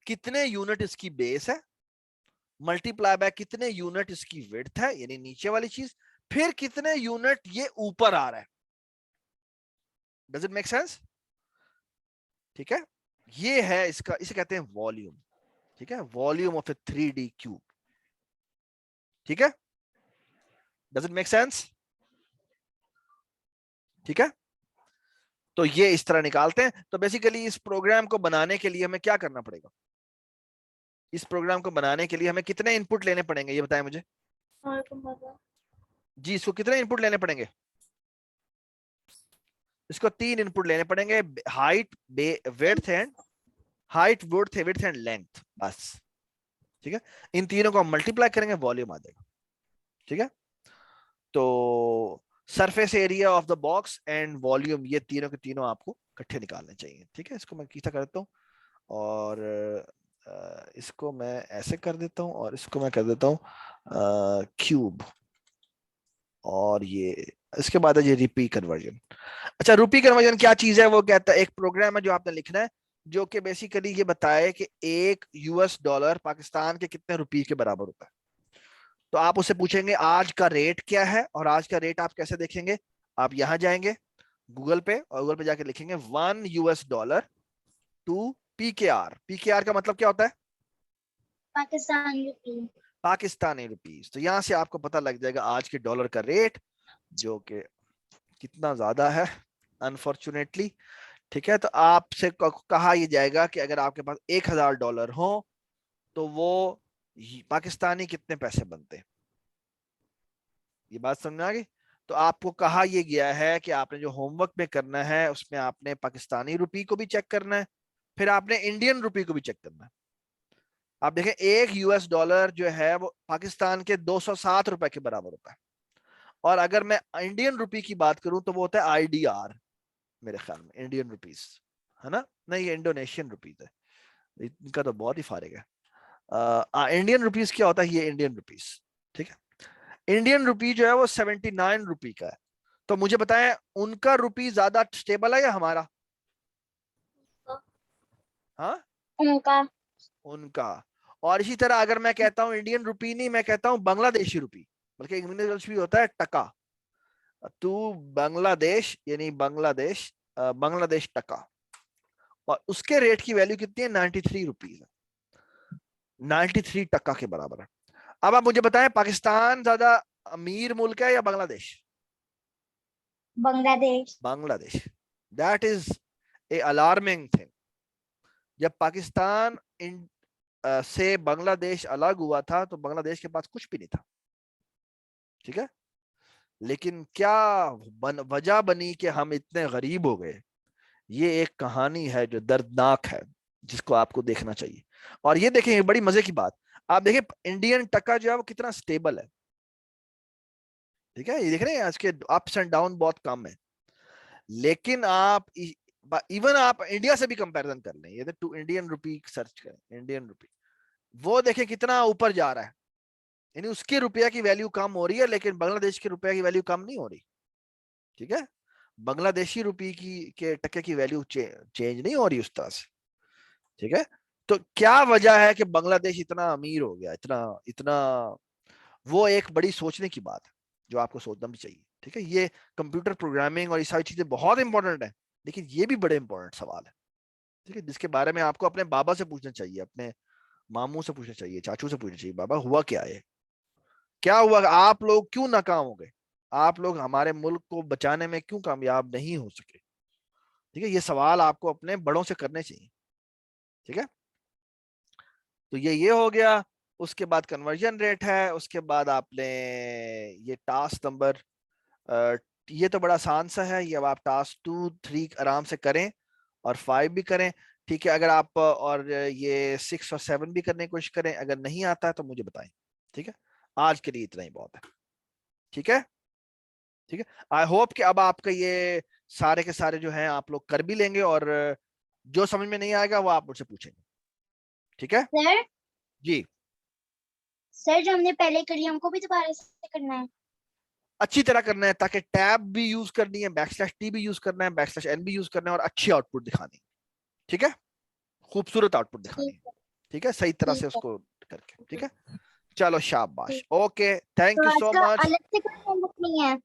S1: कितने यूनिट इसकी बेस है मल्टीप्लाई बाय कितने यूनिट इसकी विड्थ है, यानी नीचे वाली चीज, फिर कितने यूनिट ये ऊपर आ रहा है। Does it make sense? ठीक है, ये है इसका, इसे कहते हैं वॉल्यूम। ठीक है, volume of A 3D cube. ठीक है, डज इट मेक सेंस? ठीक है, तो ये इस तरह निकालते हैं। तो बेसिकली इस प्रोग्राम को बनाने के लिए हमें क्या करना पड़ेगा? इस प्रोग्राम को बनाने के लिए हमें कितने इनपुट लेने पड़ेंगे, ये बताएं मुझे जी। इसको कितने इनपुट लेने पड़ेंगे? इसको 3 इनपुट लेने पड़ेंगे, height, width and width and length, बस। ठीक है, इन तीनों को हम मल्टीप्लाई करेंगे, वॉल्यूम आ जाएगा। ठीक है, तो surface area of the box and volume, ये तीनों के तीनों आपको इकट्ठे निकालने चाहिए। ठीक है, इसको मैं कितना कर देता हूँ, और इसको मैं ऐसे कर देता हूँ, और इसको मैं कर देता हूँ क्यूब, और ये इसके बाद है ये रूपी कन्वर्जन। अच्छा, रूपी कन्वर्जन क्या चीज है? वो कहता है एक प्रोग्राम है जो आपने लिखना है, जो कि बेसिकली ये बताए कि $1 पाकिस्तान के कितने रुपये के बराबर होता है। तो आप उससे पूछेंगे आज का रेट क्या है, और आज का रेट आप कैसे देखेंगे? आप यहां जाएंगे गूगल पे, और गूगल पे जाके लिखेंगे $1 टू PKR। PKR का मतलब क्या होता है?
S3: पाकिस्तानी रुपी
S1: पाकिस्तानी रुपीस। तो यहां से आपको पता लग जाएगा आज के डॉलर का रेट, जो कि कितना ज्यादा है अनफॉर्चुनेटली। ठीक है, तो आपसे कहा यह जाएगा कि अगर आपके पास $1000 हो तो वो पाकिस्तानी कितने पैसे बनते हैं। ये बात समझ में आ गई? तो आपको कहा यह गया है कि आपने जो होमवर्क में करना है उसमें आपने पाकिस्तानी रुपी को भी चेक करना है, फिर आपने इंडियन रुपी को भी चेक करना है। आप देखें $1 जो है वो पाकिस्तान के 207 रुपए के बराबर होता है, और अगर मैं इंडियन रुपी की बात करूं तो वो होता है IDR, मेरे ख्याल में इंडियन रुपीस, है ना? नहीं, ये इंडोनेशियन रुपीज है, इनका तो बहुत ही फारिग है। इंडियन रुपीस क्या होता है? ये इंडियन रुपीस। ठीक है, इंडियन रुपी जो है वो 79 रुपी का है। तो मुझे बताएं, उनका रुपी ज्यादा स्टेबल है या हमारा? हाँ,
S3: उनका
S1: उनका। और इसी तरह अगर मैं कहता हूं इंडियन रुपी नहीं, मैं कहता हूं बांग्लादेशी रुपी, बल्कि इंग्लिश भी होता है टका, तो बांग्लादेश यानी बांग्लादेश टका, और उसके रेट की वैल्यू कितनी है? 93 रुपीज है, 93 टका के बराबर है। अब आप मुझे बताएं, पाकिस्तान ज्यादा अमीर मुल्क है या Bangladesh?
S3: Bangladesh
S1: Bangladesh. That is a alarming thing. जब पाकिस्तान से बांग्लादेश अलग हुआ था तो बांग्लादेश के पास कुछ भी नहीं था। ठीक है, लेकिन क्या वजह बनी कि हम इतने गरीब हो गए? ये एक कहानी है जो दर्दनाक है, जिसको आपको देखना चाहिए। और ये देखें, बड़ी मजे की बात, आप देखें इंडियन टका जो है वो कितना स्टेबल है। ठीक है, ये देख रहे हैं इसके अप्स एंड डाउन बहुत कम है, लेकिन आप इवन आप इंडिया से भी कंपैरिजन कर लें, ये टू इंडियन रुपी सर्च करें, इंडियन रुपी, वो देखें कितना ऊपर जा रहा है, यानी उसके रुपया की वैल्यू कम हो रही है, लेकिन बांग्लादेश के रुपया की वैल्यू कम नहीं हो रही। ठीक है, बांग्लादेशी रुपी के टके की वैल्यू चेंज नहीं हो रही उस तरह से। ठीक है, तो क्या वजह है कि बांग्लादेश इतना अमीर हो गया, इतना इतना? वो एक बड़ी सोचने की बात है।
S4: जो आपको सोचना भी चाहिए। ठीक है, ये कंप्यूटर प्रोग्रामिंग और ये सारी चीजें बहुत इंपॉर्टेंट है, लेकिन ये भी बड़े इंपॉर्टेंट सवाल है। ठीक है, जिसके बारे में आपको अपने बाबा से पूछना चाहिए, अपने मामू से पूछना चाहिए, चाचू से पूछना चाहिए, बाबा हुआ क्या है, क्या हुआ, आप लोग क्यों नाकाम हो गए, आप लोग हमारे मुल्क को बचाने में क्यों कामयाब नहीं हो सके। ठीक है, ये सवाल आपको अपने बड़ों से करने चाहिए। ठीक है, तो ये हो गया। उसके बाद कन्वर्जन रेट है, उसके बाद आपने ये टास्क नंबर, ये तो बड़ा आसान सा है, ये अब आप टास्क 2, 3 आराम से करें और 5 भी करें। ठीक है, अगर आप और ये 6 और 7 भी करने की कोशिश करें, अगर नहीं आता है तो मुझे बताएं। ठीक है, आज के लिए इतना ही बहुत है। ठीक है, ठीक है, आई होप कि अब आपका ये सारे के सारे जो हैं आप लोग कर भी लेंगे, और जो समझ में नहीं आएगा वो आप मुझसे पूछेंगे। ठीक है
S3: सर,
S4: जी,
S3: सर जो हमने पहले करी हमको भी दोबारा से करना है?
S4: अच्छी तरह करना है, ताकि टैब भी यूज करनी है, /t भी यूज करना है, /n भी यूज करना है, और अच्छी आउटपुट दिखानी है। ठीक है, खूबसूरत आउटपुट दिखानी
S3: ठीक
S4: है। ठीक है, सही तरह से
S3: ठीक है,
S4: उसको करके। ठीक है, चलो शाबाश,
S3: ठीक।
S4: ओके, थैंक
S3: तो
S4: यू
S3: आज
S4: सो
S3: का
S4: मच।
S3: अलग से कोई होमवर्क नहीं है?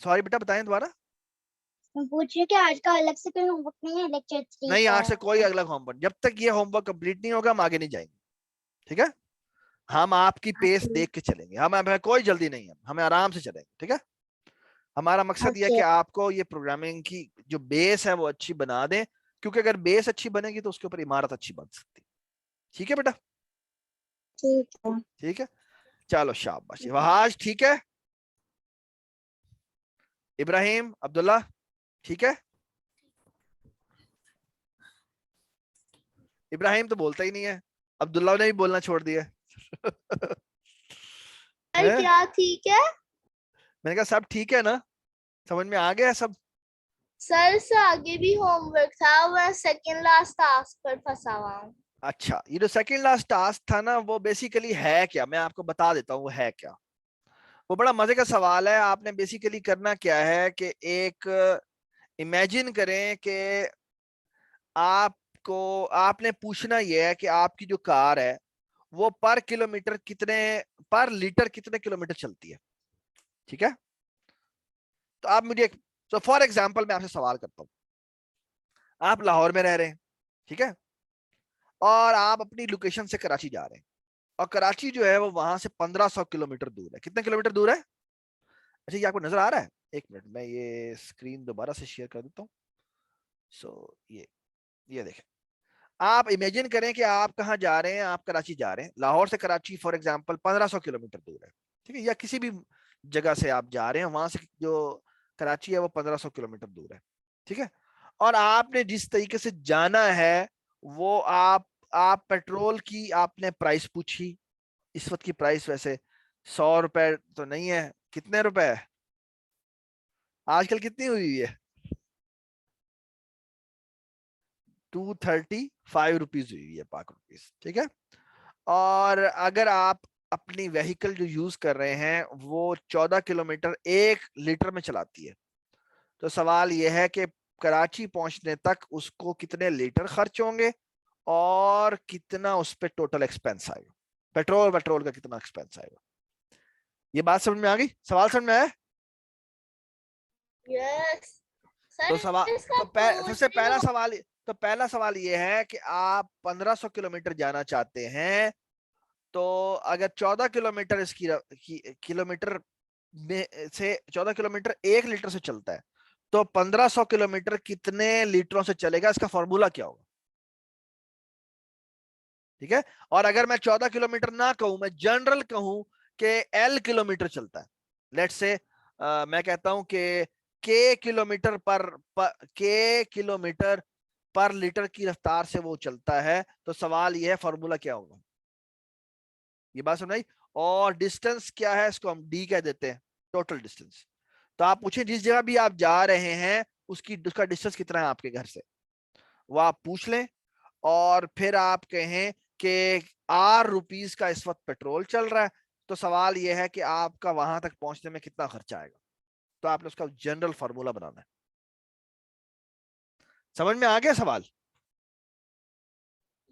S4: सॉरी बेटा, बताएं दोबारा।
S3: मैं पूछ रही हूँ कि आज का अलग से कोई होमवर्क नहीं है लेक्चर 3
S4: नहीं,
S3: का?
S4: आज से कोई अगला होमवर्क, जब तक ये होमवर्क कंप्लीट नहीं होगा हम आगे नहीं जाएंगे। ठीक है, हम आपकी पेस
S3: ओके
S4: देख के चलेंगे, हमें कोई जल्दी नहीं है, हमें आराम से चलेंगे। ठीक है, हमारा मकसद यह है
S3: ओके
S4: कि आपको ये प्रोग्रामिंग की जो बेस है वो अच्छी बना दें, क्योंकि अगर बेस अच्छी बनेगी तो उसके ऊपर इमारत अच्छी बन सकती है। ठीक है बेटा,
S3: ठीक है।
S4: ठीक है, चलो शाबाश, वहाज ठीक है, इब्राहिम, अब्दुल्ला ठीक है। इब्राहिम तो बोलता ही नहीं है, अब्दुल्ला ने भी बोलना छोड़ दिया।
S2: सर
S4: है?
S2: क्या ठीक है?
S4: मैंने कहा सब ठीक है ना, समझ में आ गया सब।
S2: सर से आगे भी होमवर्क था, मैं सेकंड लास्ट टास्क पर फंसा हुआ हूँ।
S4: अच्छा, ये जो सेकंड लास्ट टास्क था ना, वो बेसिकली है क्या, मैं आपको बता देता हूँ वो है क्या। वो बड़ा मजे का सवाल है। आपने बेसिकली करना क्या है कि एक इमेजिन करें कि आपको, आपने पूछना यह है कि आपकी जो कार है वो पर किलोमीटर कितने, पर लीटर कितने किलोमीटर चलती है। ठीक है, तो आप मुझे, तो फॉर एग्जांपल मैं आपसे सवाल करता हूं, आप लाहौर में रह रहे हैं, ठीक है, और आप अपनी लोकेशन से कराची जा रहे हैं, और कराची जो है वो वहां से 1500 किलोमीटर दूर है। कितने किलोमीटर दूर है? अच्छा, ये आपको नजर आ रहा है? एक मिनट, मैं ये स्क्रीन दोबारा से शेयर कर देता हूँ। सो ये देखें, आप इमेजिन करें कि आप कहाँ जा रहे हैं, आप कराची जा रहे हैं, लाहौर से कराची फॉर एग्जांपल 1500 किलोमीटर दूर है। ठीक है, या किसी भी जगह से आप जा रहे हैं, वहां से जो कराची है वो 1500 किलोमीटर दूर है। ठीक है, और आपने जिस तरीके से जाना है वो आप पेट्रोल की आपने प्राइस पूछी। इस वक्त की प्राइस वैसे 100 रुपए तो नहीं है, कितने रुपए है आजकल, कितनी हुई है? 235 रुपीज हुई है, पाक रुपीज। ठीक है, और अगर आप अपनी व्हीकल जो यूज कर रहे हैं वो 14 किलोमीटर 1 लीटर में चलाती है, तो सवाल यह है कि कराची पहुंचने तक उसको कितने लीटर खर्च होंगे और कितना उस पर टोटल एक्सपेंस आएगा, पेट्रोल का कितना एक्सपेंस आएगा। ये बात समझ में आ गई? सवाल समझ में आया?
S2: यस
S4: तो
S2: सर,
S4: सवाल,
S2: इसका
S4: तो
S2: कोड
S4: सबसे
S2: भी
S4: पहला सवाल, तो पहला सवाल ये है कि आप 1500 किलोमीटर जाना चाहते हैं, तो अगर 14 किलोमीटर इसकी किलोमीटर में से 14 किलोमीटर 1 लीटर से चलता है, तो 1500 किलोमीटर कितने लीटरों से चलेगा, इसका फॉर्मूला क्या होगा। ठीक है, और अगर मैं 14 किलोमीटर ना कहूं, मैं जनरल कहूं कि L किलोमीटर चलता है, लेट्स से मैं कहता हूं कि के किलोमीटर पर लीटर की रफ्तार से वो चलता है, तो सवाल यह है फॉर्मूला क्या होगा। ये बात समझ। और डिस्टेंस क्या है, इसको हम डी कह देते हैं, टोटल डिस्टेंस। तो आप पूछें जिस जगह भी आप जा रहे हैं उसका डिस्टेंस कितना है आपके घर से, वो आप पूछ लें, और फिर आप कहें कि ₹R का इस वक्त पेट्रोल चल रहा है, तो सवाल यह है कि आपका वहां तक पहुंचने में कितना खर्चा आएगा। तो आपने उसका जनरल फार्मूला बनाना है। समझ में आ गया सवाल?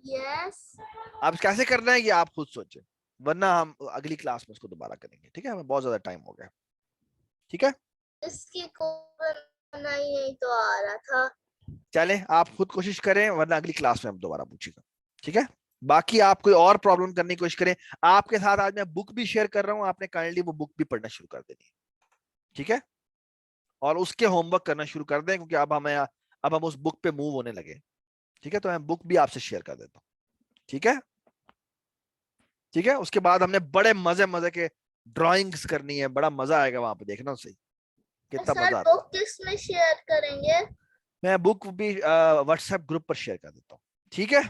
S2: यस
S4: अब कैसे करना है ये आप खुद सोचें, वरना हम अगली क्लास में उसको दोबारा करेंगे। ठीक है, हमें बहुत ज्यादा टाइम हो गया। ठीक है,
S2: इसकी करना ही नहीं तो आ रहा था।
S4: चले आप खुद कोशिश करें वरना अगली क्लास में हम दोबारा पूछेगा। ठीक है, बाकी आप कोई और प्रॉब्लम करने की कोशिश करें। आपके साथ आज मैं बुक भी शेयर कर रहा हूं, आपने काइंडली वो बुक भी पढ़ना शुरू कर देनी है। ठीक है, और उसके होमवर्क करना शुरू कर दें क्योंकि अब हम उस बुक पे मूव होने लगे। ठीक है, तो मैं बुक भी आपसे शेयर कर देता हूँ। ठीक है, ठीक है, उसके बाद हमने बड़े मजे मजे के ड्राइंग्स करनी है, बड़ा मजा आएगा वहां पे, देखना सही कितना
S2: सर
S4: मजा आता है।
S2: बुक किस में शेयर करेंगे?
S4: मैं बुक भी व्हाट्सएप ग्रुप पर शेयर कर देता हूँ। ठीक है,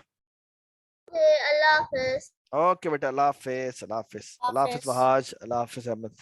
S2: अल्लाह हाफिज।
S4: ओके बेटा, अल्लाह हाफिज, अल्लाह हाफिज, अल्लाह हाफिज
S2: हाफिज।
S4: वहाज, अल्लाह हाफिज अहमद।